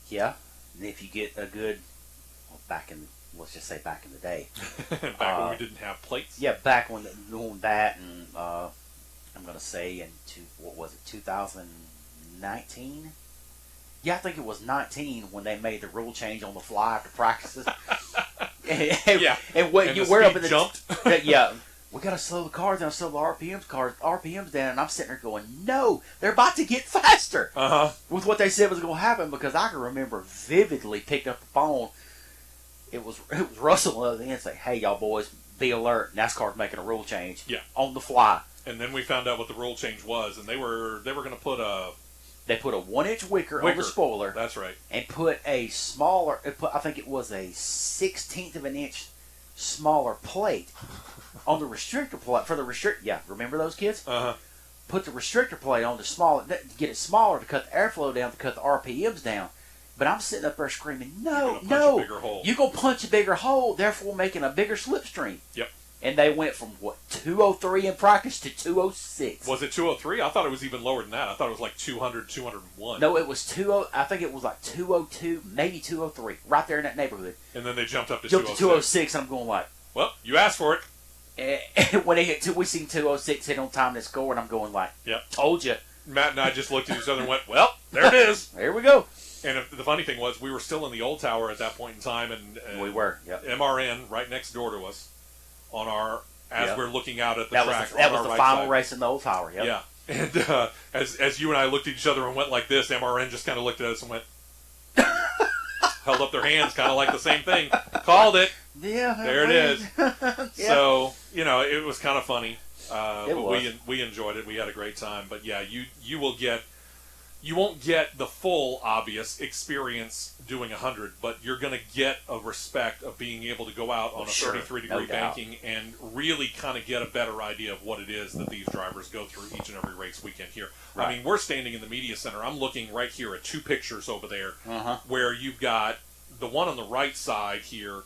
Yeah. And if you get a good, let's just say back in the day. Back when we didn't have plates? Yeah, back when doing that, and I'm going to say what was it, 2019? Yeah, I think it was 19 when they made the rule change on the fly after practices. And what you were up in the jumped. Yeah. We gotta slow the cars down, slow the RPMs down, and I'm sitting there going, no, they're about to get faster. With what they said was going to happen, because I can remember vividly picking up the phone. It was Russell on the other end saying, "Hey, y'all boys, be alert! NASCAR's making a rule change." Yeah. On the fly. And then we found out what the rule change was, and they were going to put a. They put a 1-inch wicker on the spoiler. That's right. And put a smaller. I think it was a 1/16 of an inch smaller plate on the restrictor plate for the restrict. Yeah, remember those kids? Put the restrictor plate on to get it smaller to cut the airflow down, to cut the RPMs down. But I'm sitting up there screaming, no, you're gonna punch a bigger hole, therefore making a bigger slipstream. Yep. And they went from 203 in practice to 206. Was it 203? I thought it was even lower than that. I thought it was like 200, 201. No, it was 20. I think it was like 202, maybe 203, right there in that neighborhood. And then they jumped up to 206. 206, and I'm going like, well, you asked for it. And when they hit we seen 206 hit on time to score, and I'm going like, yep, told you. Matt and I just looked at each other and went, well, there it is. There we go. And the funny thing was, we were still in the old tower at that point in time, and we were. Yep. MRN right next door to us, we're looking out at the track. That was the final race in the old tower. Yep. Yeah. And as you and I looked at each other and went like this, MRN just kind of looked at us and went, held up their hands, kind of like the same thing. Called it. Yeah. There it is. Yeah. So, it was kind of funny. But we enjoyed it. We had a great time. But yeah, you won't get the full obvious experience doing 100, but you're going to get a respect of being able to go out on a 33-degree banking and really kind of get a better idea of what it is that these drivers go through each and every race weekend here. Right. I mean, we're standing in the media center. I'm looking right here at 2 pictures over there where you've got the one on the right side here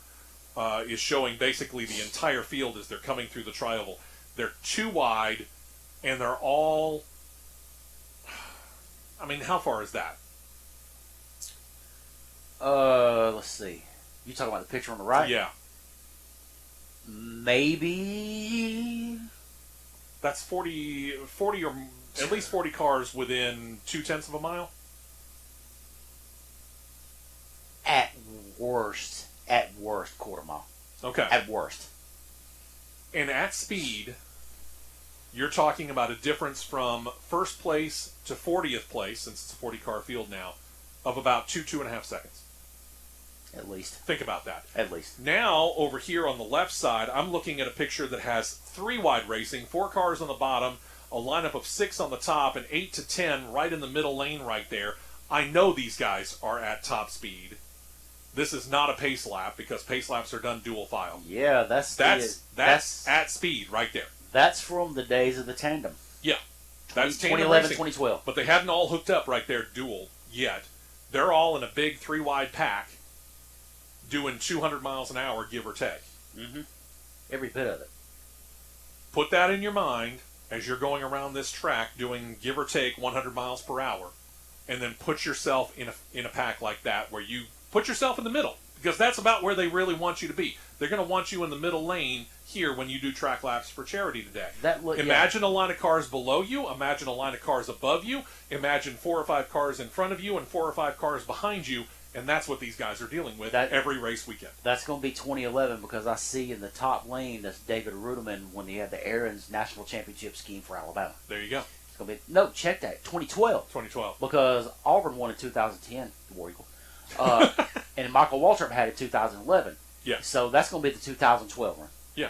is showing basically the entire field as they're coming through the tri-oval. They're 2 wide, and they're all... I mean, how far is that? Let's see. You talking about the picture on the right? Yeah. Maybe. That's 40 or at least 40 cars within 0.2 of a mile? At worst, quarter mile. Okay. At worst. And at speed, you're talking about a difference from first place to 40th place, since it's a 40-car field now, of about 2.5 seconds. At least. Think about that. At least. Now, over here on the left side, I'm looking at a picture that has 3 wide racing, 4 cars on the bottom, a lineup of 6 on the top, and 8 to 10 right in the middle lane right there. I know these guys are at top speed. This is not a pace lap, because pace laps are done dual file. Yeah, that's at speed right there. That's from the days of the tandem. Yeah. That's 2011, 2012. But they hadn't all hooked up right there dual yet. They're all in a big 3-wide pack doing 200 miles an hour, give or take. Mm-hmm. Every bit of it. Put that in your mind as you're going around this track doing, give or take, 100 miles per hour. And then put yourself in a pack like that where you put yourself in the middle. Because that's about where they really want you to be. They're going to want you in the middle lane here when you do track laps for charity today. Imagine a line of cars below you. Imagine a line of cars above you. Imagine 4 or 5 cars in front of you and 4 or 5 cars behind you. And that's what these guys are dealing with every race weekend. That's going to be 2011 because I see in the top lane that's David Ruderman when he had the Aaron's National Championship scheme for Alabama. There you go. It's going to be check that 2012. 2012 because Auburn won in 2010, the War Eagle, and Michael Waltrip had it in 2011. Yeah. So that's going to be the 2012 run. Yeah.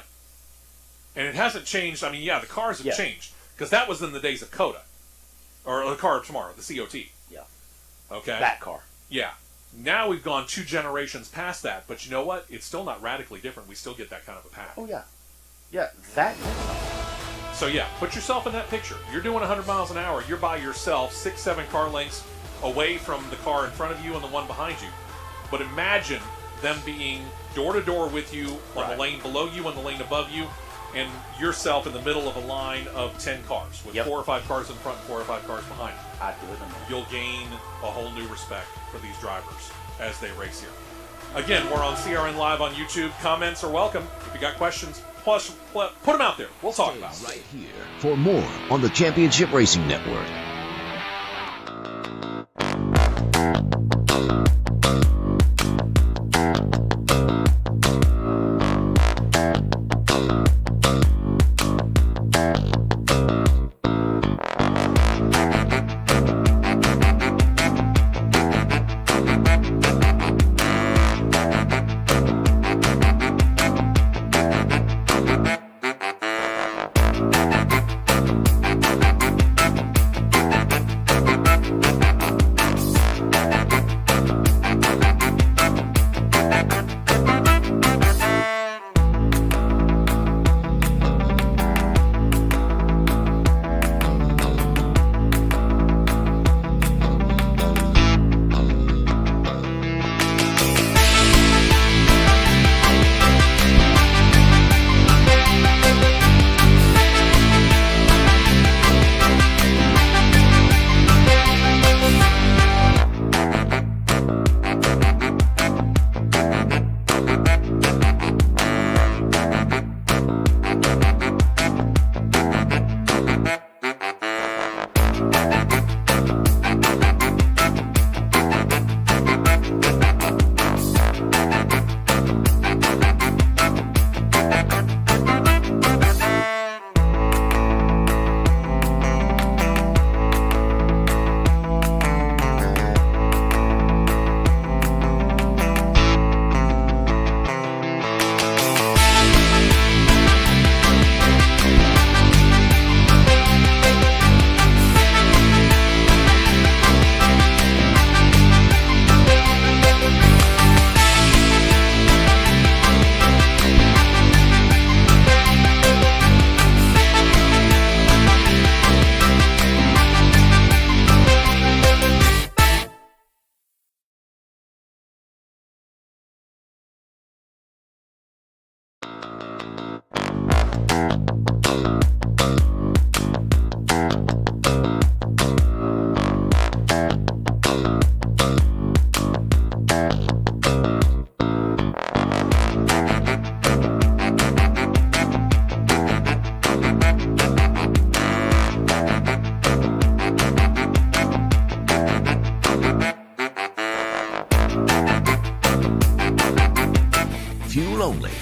And it hasn't changed. I mean, yeah, the cars have changed because that was in the days of COTA or the car of tomorrow, the COT. Yeah. Okay. That car. Yeah. Now we've gone 2 generations past that, but you know what? It's still not radically different. We still get that kind of a pack. Oh, yeah. Yeah, that. So, yeah, put yourself in that picture. You're doing 100 miles an hour. You're by yourself, 6, 7 car lengths away from the car in front of you and the one behind you. But imagine them being door-to-door with you on the lane below you and the lane above you, and yourself in the middle of a line of 10 cars with 4 or 5 cars in front and 4 or 5 cars behind you. I'd do it in there. You'll gain a whole new respect for these drivers as they race here. Again, we're on CRN Live on YouTube. Comments are welcome. If you got questions, plus put them out there. We'll talk about it. Right here for more on the Championship Racing Network.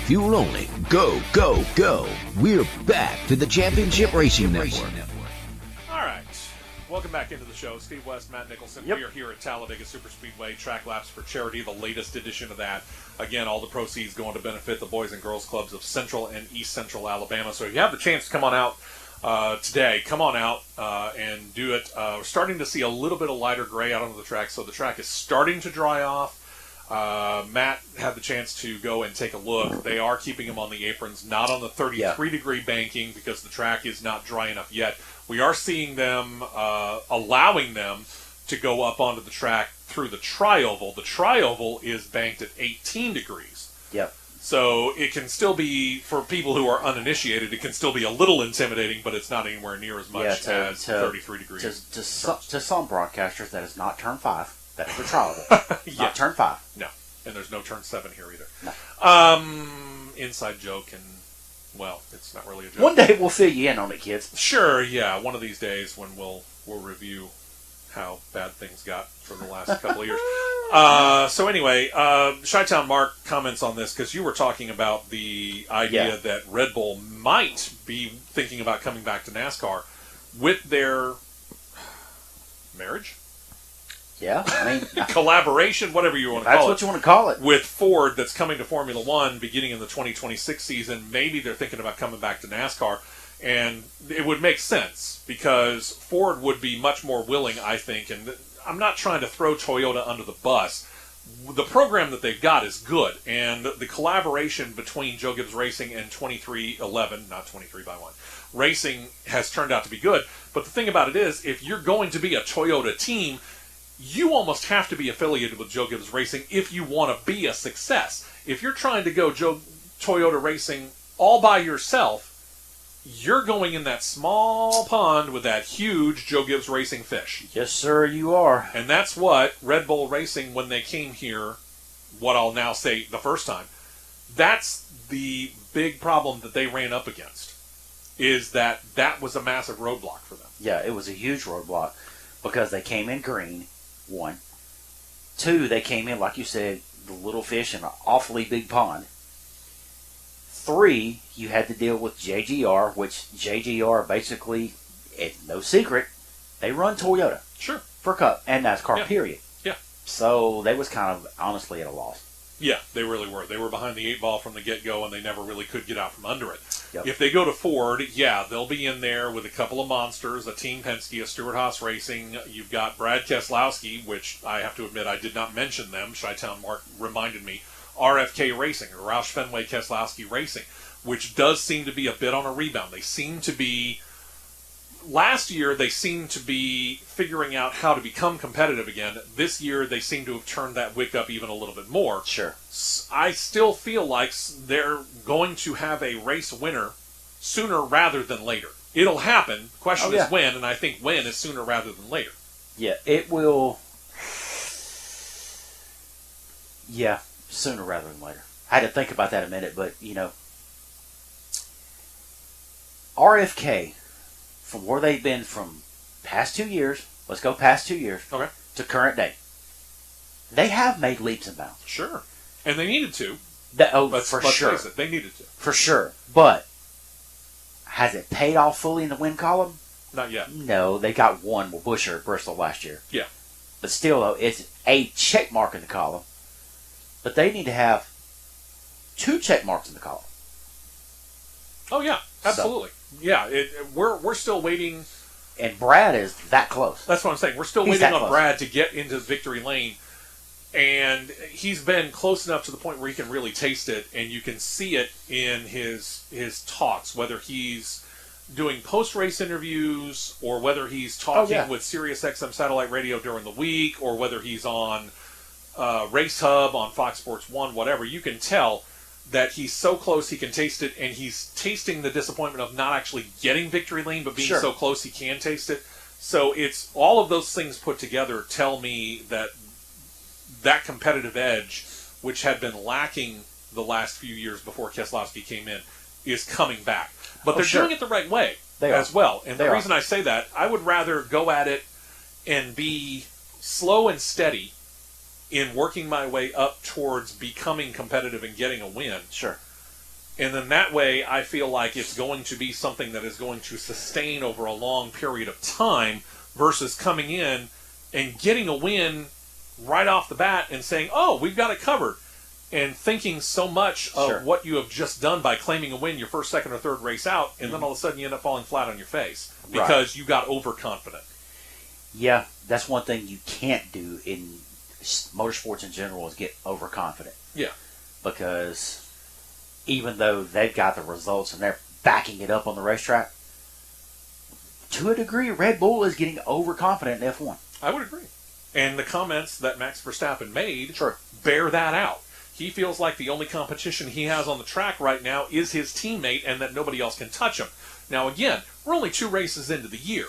Fuel only. Go, go, go. We're back to the Championship Racing Network. All right. Welcome back into the show. Steve West, Matt Nicholson. We are here at Talladega Superspeedway, Track Laps for Charity, the latest edition of that. Again, all the proceeds going to benefit the Boys and Girls Clubs of Central and East Central Alabama. So if you have the chance to come on out today, come on out and do it. We're starting to see a little bit of lighter gray out onto the track, so the track is starting to dry off. Matt had the chance to go and take a look. They are keeping them on the aprons, not on the 33-degree banking because the track is not dry enough yet. We are seeing them, allowing them to go up onto the track through the tri-oval. The tri-oval is banked at 18 degrees. Yep. So it can still be, for people who are uninitiated, it can still be a little intimidating, but it's not anywhere near as much as 33 degrees. To some broadcasters, that is not turn 5. That's the tri-oval. Not turn 5. No. And there's no turn 7 here either. No. Inside joke, and, well, it's not really a joke. One day we'll fill you in on it, kids. Sure, yeah. One of these days when we'll review how bad things got for the last couple of years. So anyway, Chi-Town Mark comments on this because you were talking about the idea that Red Bull might be thinking about coming back to NASCAR with their marriage, I mean, collaboration, whatever you want to that's call it. what you want to call it. With Ford that's coming to Formula One beginning in the 2026 season, maybe they're thinking about coming back to NASCAR. And it would make sense because Ford would be much more willing, I think, and I'm not trying to throw Toyota under the bus. The program that they've got is good, and the collaboration between Joe Gibbs Racing and 2311, not 23 by 1, Racing has turned out to be good. But the thing about it is, if you're going to be a Toyota team, you almost have to be affiliated with Joe Gibbs Racing if you want to be a success. If you're trying to go Toyota Racing all by yourself, you're going in that small pond with that huge Joe Gibbs Racing fish. Yes, sir, you are. And that's what Red Bull Racing, when they came here, what I'll now say the first time, that's the big problem that they ran up against, is that was a massive roadblock for them. Yeah, it was a huge roadblock because they came in green, 1. 2, they came in, like you said, the little fish in an awfully big pond. 3, you had to deal with JGR, which JGR basically, it's no secret, they run Toyota. Sure. For Cup and NASCAR, Yeah. period. Yeah. So they was kind of honestly at a loss. Yeah, they really were. They were behind the 8 ball from the get-go, and they never really could get out from under it. Yep. If they go to Ford, they'll be in there with a couple of monsters, a Team Penske, a Stewart-Haas Racing. You've got Brad Keselowski, which I have to admit I did not mention them. Chi-Town Mark reminded me. RFK Racing, or Roush Fenway Keselowski Racing, which does seem to be a bit on a rebound. They seem to be... Last year, they seemed to be figuring out how to become competitive again. This year, they seem to have turned that wick up even a little bit more. Sure. I still feel like they're going to have a race winner sooner rather than later. It'll happen. The question is when, and I think when is sooner rather than later. Yeah, it will... Yeah, sooner rather than later. I had to think about that a minute, but, RFK, from where they've been from past 2 years, let's go past 2 years, Okay. to current day, they have made leaps and bounds. Sure. And they needed to. Let's sure. Face it, they needed to. For sure. But, has it paid off fully in the win column? Not yet. No, they got one with Buescher at Bristol last year. Yeah. But still, though, it's a check mark in the column. But they need to have 2 check marks in the column. Oh, yeah. Absolutely. We're still waiting. And Brad is that close. That's what I'm saying. We're still He's waiting that on close. Brad to get into victory lane. And he's been close enough to the point where he can really taste it, and you can see it in his talks, whether he's doing post-race interviews or whether he's talking with SiriusXM satellite radio during the week or whether he's on Race Hub on Fox Sports 1, whatever. You can tell that he's so close he can taste it, and he's tasting the disappointment of not actually getting victory lane, but being so close he can taste it. So it's all of those things put together tell me that competitive edge, which had been lacking the last few years before Keselowski came in, is coming back. But they're doing it the right way as well. And the reason I say that, I would rather go at it and be slow and steady in working my way up towards becoming competitive and getting a win. Sure. And then that way, I feel like it's going to be something that is going to sustain over a long period of time versus coming in and getting a win right off the bat and saying, oh, we've got it covered. And thinking so much of what you have just done by claiming a win your first, second, or third race out, and then all of a sudden you end up falling flat on your face because you got overconfident. Yeah, that's one thing you can't do in motorsports in general is get overconfident. Yeah. Because even though they've got the results and they're backing it up on the racetrack, to a degree, Red Bull is getting overconfident in F1. I would agree. And the comments that Max Verstappen made bear that out. He feels like the only competition he has on the track right now is his teammate and that nobody else can touch him. Now, again, we're only 2 races into the year.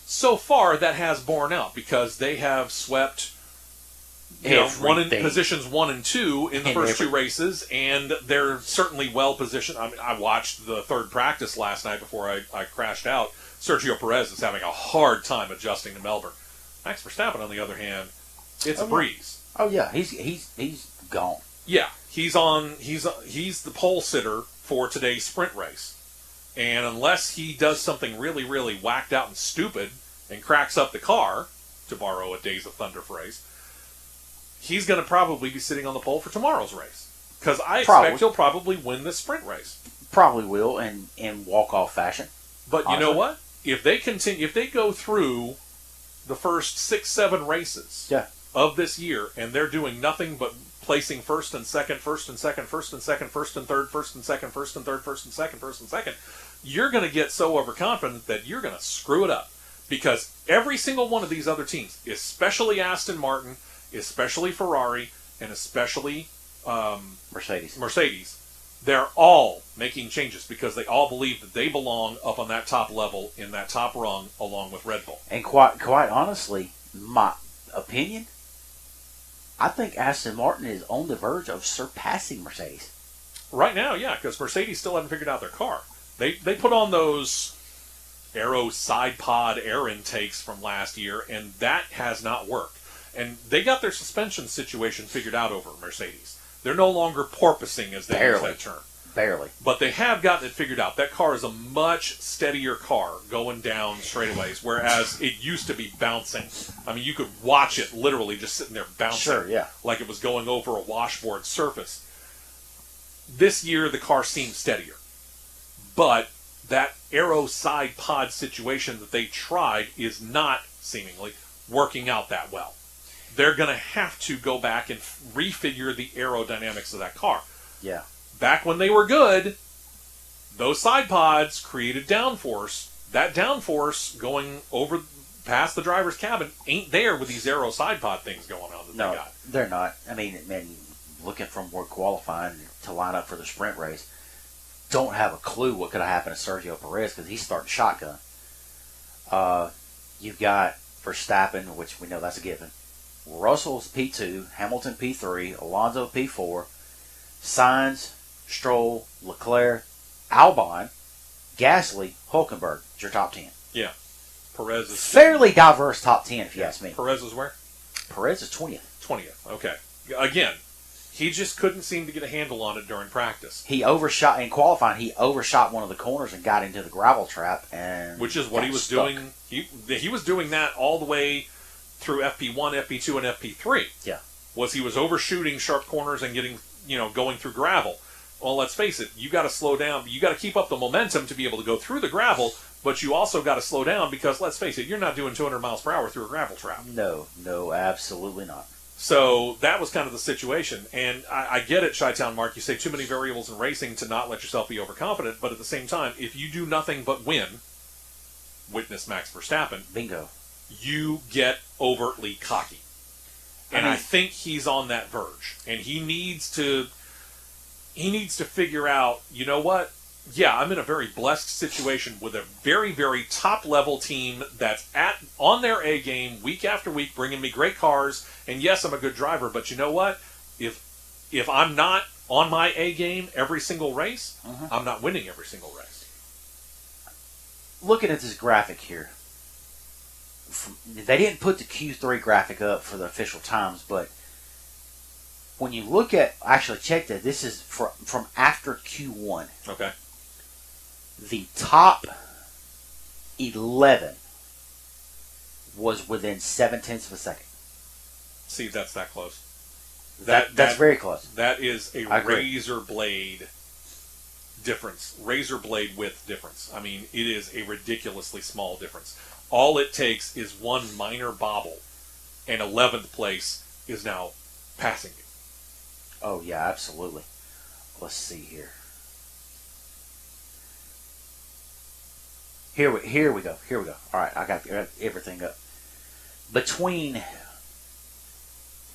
So far, that has borne out because they have swept positions 1 and 2 in the first 2 races, and they're certainly well positioned. I mean, I watched the third practice last night before I crashed out. Sergio Perez is having a hard time adjusting to Melbourne. Max Verstappen, on the other hand, it's a breeze. Oh yeah, he's gone. Yeah, he's the pole sitter for today's sprint race. And unless he does something really, really whacked out and stupid and cracks up the car, to borrow a Days of Thunder phrase, he's going to probably be sitting on the pole for tomorrow's race. Because I expect he'll probably win this sprint race. Probably will, in walk-off fashion. But honestly. You know what? If they go through the first 6-7 races of this year, and they're doing nothing but placing first and second, first and second, first and second, first and third, first and second, first and third, first and second, first and second, you're going to get so overconfident that you're going to screw it up. Because every single one of these other teams, especially Aston Martin, especially Ferrari, and especially Mercedes, they're all making changes because they all believe that they belong up on that top level, in that top rung, along with Red Bull. And quite honestly, my opinion, I think Aston Martin is on the verge of surpassing Mercedes. Right now, yeah, because Mercedes still haven't figured out their car. They put on those aero side pod air intakes from last year, and that has not worked. And they got their suspension situation figured out over Mercedes. They're no longer porpoising, as they use that term. Barely. But they have gotten it figured out. That car is a much steadier car going down straightaways, whereas it used to be bouncing. I mean, you could watch it literally just sitting there bouncing like it was going over a washboard surface. This year, the car seems steadier. But that aero side pod situation that they tried is not, seemingly, working out that well. They're going to have to go back and refigure the aerodynamics of that car. Yeah. Back when they were good, those side pods created downforce. That downforce going over past the driver's cabin ain't there with these aero side pod things going on that they got. They're not. I mean, looking from where qualifying to line up for the sprint race, don't have a clue what could have happened to Sergio Perez because he's starting shotgun. You've got Verstappen, which we know that's a given. Russell's P2, Hamilton P3, Alonso P4, Sainz, Stroll, Leclerc, Albon, Gasly, Hulkenberg. It's your top 10. Yeah. Perez is fairly diverse top 10, if you ask me. Perez is where? Perez is 20th. 20th. Okay. Again, he just couldn't seem to get a handle on it during practice. He overshot in qualifying. He overshot one of the corners and got into the gravel trap, and which is what he was doing. He was doing that all the way through FP1, FP2, and FP3. Yeah. He was overshooting sharp corners and getting, going through gravel. Well, let's face it, you got to slow down. You got to keep up the momentum to be able to go through the gravel, but you also got to slow down because, let's face it, you're not doing 200 miles per hour through a gravel trap. No, absolutely not. So that was kind of the situation. And I get it, Chi-Town Mark. You say too many variables in racing to not let yourself be overconfident, but at the same time, if you do nothing but win, witness Max Verstappen, bingo, you get overtly cocky. And I think he's on that verge. And he needs to figure out, you know what? Yeah, I'm in a very blessed situation with a very, very top-level team that's on their A game week after week, bringing me great cars. And yes, I'm a good driver, but you know what? If I'm not on my A game every single race, I'm not winning every single race. Looking at this graphic here, they didn't put the Q3 graphic up for the official times, but when you look at, actually check that, this is from after Q1. Okay. The top 11 was within 0.7 of a second. See, that's that close. That's very close. That is a razor blade difference. Razor blade width difference. I mean, it is a ridiculously small difference. All it takes is one minor bobble, and 11th place is now passing you. Oh, yeah, absolutely. Let's see here. Here we go. All right, I got everything up. Between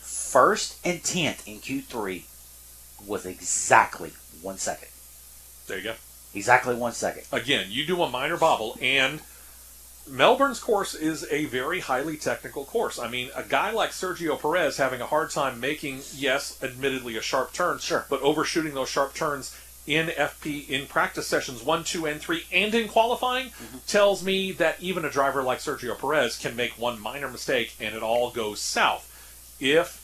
1st and 10th in Q3 was exactly 1 second. There you go. Exactly 1 second. Again, you do a minor bobble, and Melbourne's course is a very highly technical course. I mean, a guy like Sergio Perez having a hard time making, yes, admittedly a sharp turn, but overshooting those sharp turns in FP, in practice sessions 1, 2, and 3, and in qualifying, tells me that even a driver like Sergio Perez can make one minor mistake and it all goes south. If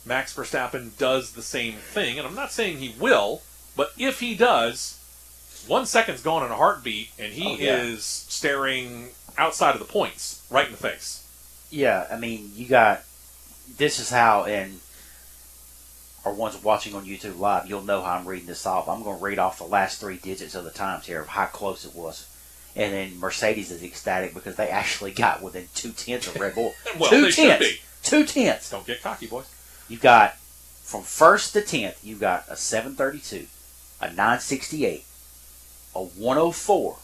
Max Verstappen does the same thing, and I'm not saying he will, but if he does, 1 second's gone in a heartbeat, and he is staring outside of the points, right in the face. Yeah, I mean, this is how, and our ones watching on YouTube Live, you'll know how I'm reading this off. I'm going to read off the last 3 digits of the times here of how close it was. And then Mercedes is ecstatic because they actually got within 2/10 of Red Bull. Well, they should be. 2/10. Don't get cocky, boys. You've got, from 1st to 10th, you've got a 732, a 968, a 104,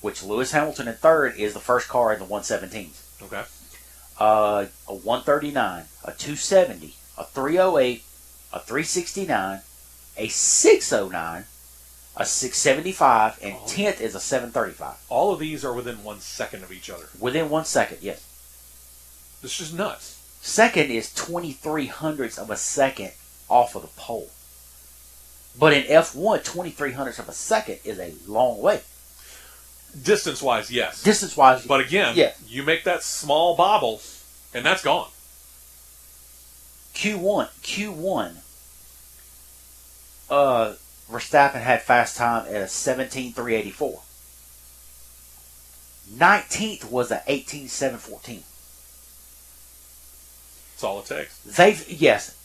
which Lewis Hamilton in 3rd is the first car in the 117s. Okay. A 139, a 270, a 308, a 369, a 609, a 675, and 10th is a 735. All of these are within 1 second of each other. Within 1 second, yes. This is nuts. Second is 23 hundredths of a second off of the pole. But in F1, 23 hundredths of a second is a long way. Distance-wise, yes. Distance-wise, But again, you make that small bobble, and that's gone. Q1, Verstappen had fast time at a 17.384. 19th was a 18.714. That's all it takes.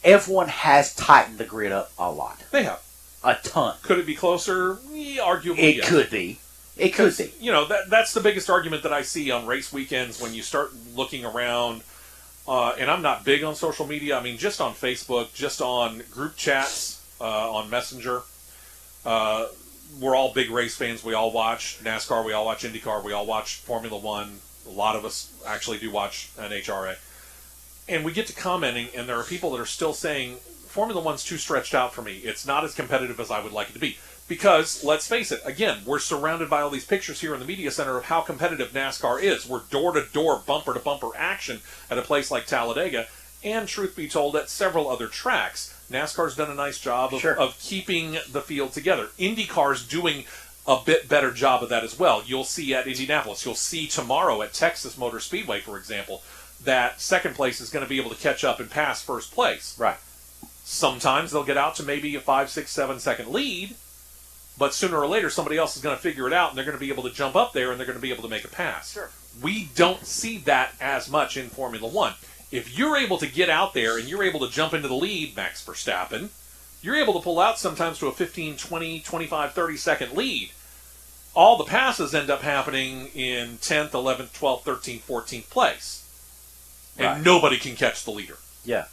F1 has tightened the grid up a lot. They have. A ton. Could it be closer? Arguably, It could be. It could be. You know, that's the biggest argument that I see on race weekends when you start looking around. And I'm not big on social media. I mean, just on Facebook, just on group chats, on Messenger. We're all big race fans. We all watch NASCAR. We all watch Indycar. We all watch Formula One. A lot of us actually do watch NHRA. And we get to commenting, and there are people that are still saying, Formula One's too stretched out for me. It's not as competitive as I would like it to be. Because, let's face it, again, we're surrounded by all these pictures here in the media center of how competitive NASCAR is. We're door-to-door, bumper-to-bumper action at a place like Talladega, and, truth be told, at several other tracks. NASCAR's done a nice job of keeping the field together. IndyCar's doing a bit better job of that as well. You'll see at Indianapolis. You'll see tomorrow at Texas Motor Speedway, for example, that second place is going to be able to catch up and pass first place. Right. Sometimes they'll get out to maybe a 5, 6, 7 second lead, but sooner or later somebody else is going to figure it out and they're going to be able to jump up there and they're going to be able to make a pass. Sure. We don't see that as much in Formula One. If you're able to get out there and you're able to jump into the lead, Max Verstappen, you're able to pull out sometimes to a 15, 20, 25, 30 second lead. All the passes end up happening in 10th, 11th, 12th, 13th, 14th place. And nobody can catch the leader. Yeah.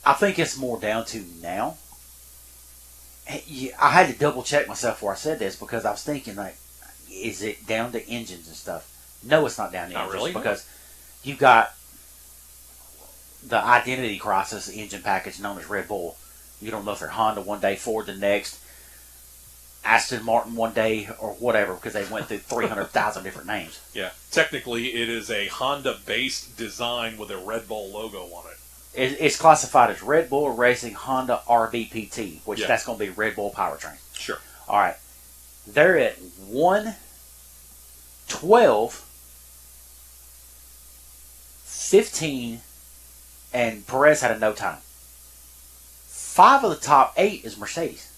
I think it's more down to now. I had to double check myself before I said this because I was thinking, like, is it down to engines and stuff? No, it's not down to engines. Really? Because you've got the identity crisis engine package known as Red Bull. You don't know if they're Honda one day, Ford the next, Aston Martin one day, or whatever, because they went through 300,000 different names. Yeah. Technically, it is a Honda-based design with a Red Bull logo on it. It's classified as Red Bull Racing Honda RBPT, which that's going to be Red Bull powertrain. Sure. All right. They're at 1:12, 15, and Perez had a no time. 5 of the top 8 is Mercedes.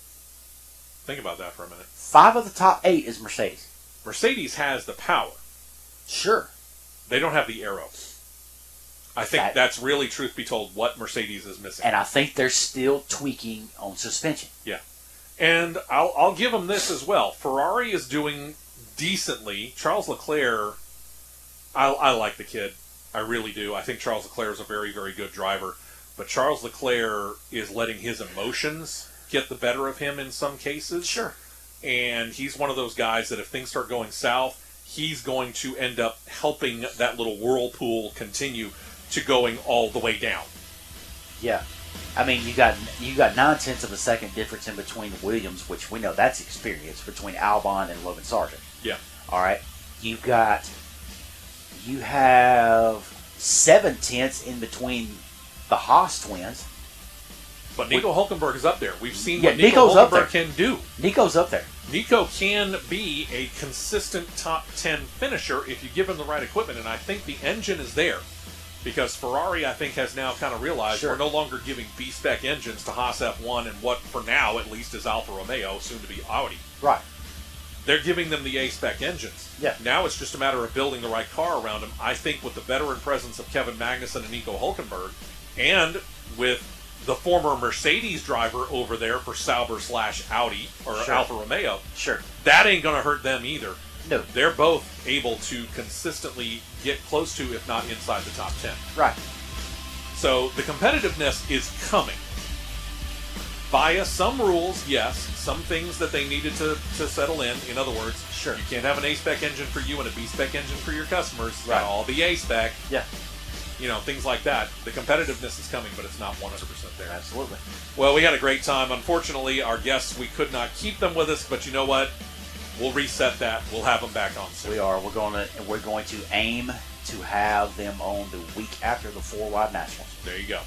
Think about that for a minute. 5 of the top 8 is Mercedes. Mercedes has the power. Sure. They don't have the aero. I think that's really, truth be told, what Mercedes is missing. And I think they're still tweaking on suspension. Yeah. And I'll give them this as well. Ferrari is doing decently. Charles Leclerc, I like the kid. I really do. I think Charles Leclerc is a very, very good driver. But Charles Leclerc is letting his emotions get the better of him in some cases. Sure. And he's one of those guys that if things start going south, he's going to end up helping that little whirlpool continue to going all the way down. Yeah. I mean, you got 9/10 of a second difference in between the Williams, which we know that's experience, between Albon and Logan Sargent. Yeah. All right. You have 7/10 in between the Haas twins. But Nico Hulkenberg is up there. We've seen what Nico's Nico up there. Hulkenberg can do. Nico's up there. Nico can be a consistent top 10 finisher if you give him the right equipment, and I think the engine is there. Because Ferrari, I think, has now kind of realized we're no longer giving B-spec engines to Haas F1 and what, for now at least, is Alfa Romeo, soon to be Audi. Right. They're giving them the A-spec engines. Yeah. Now it's just a matter of building the right car around them. I think with the veteran presence of Kevin Magnussen and Nico Hülkenberg, and with the former Mercedes driver over there for Sauber/Audi, or Alfa Romeo, that ain't going to hurt them either. No. They're both able to consistently get close to, if not inside the top 10. Right. So the competitiveness is coming. Via some rules, yes. Some things that they needed to settle in. In other words, you can't have an A-spec engine for you and a B-spec engine for your customers. Right. They'll all be A-spec. Yeah. You know, things like that. The competitiveness is coming, but it's not 100% there. Absolutely. Well, we had a great time. Unfortunately, our guests, we could not keep them with us, but you know what? We'll reset that. We'll have them back on soon. We are. We're going to aim to have them on the week after the 4-Wide Nationals. There you go.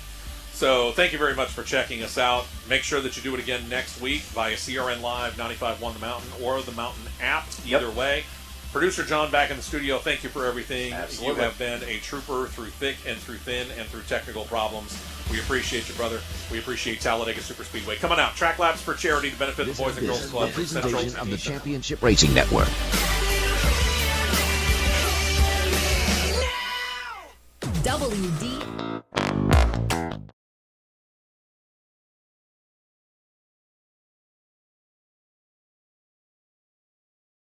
So thank you very much for checking us out. Make sure that you do it again next week via CRN Live, 95.1 The Mountain, or the Mountain app. Either way. Producer John back in the studio. Thank you for everything. Absolutely. You have been a trooper through thick and through thin and through technical problems. We appreciate you, brother. We appreciate Talladega Superspeedway. Coming out, track laps for charity to benefit the Boys and Girls Club. The presentation of the Championship Racing Network. WD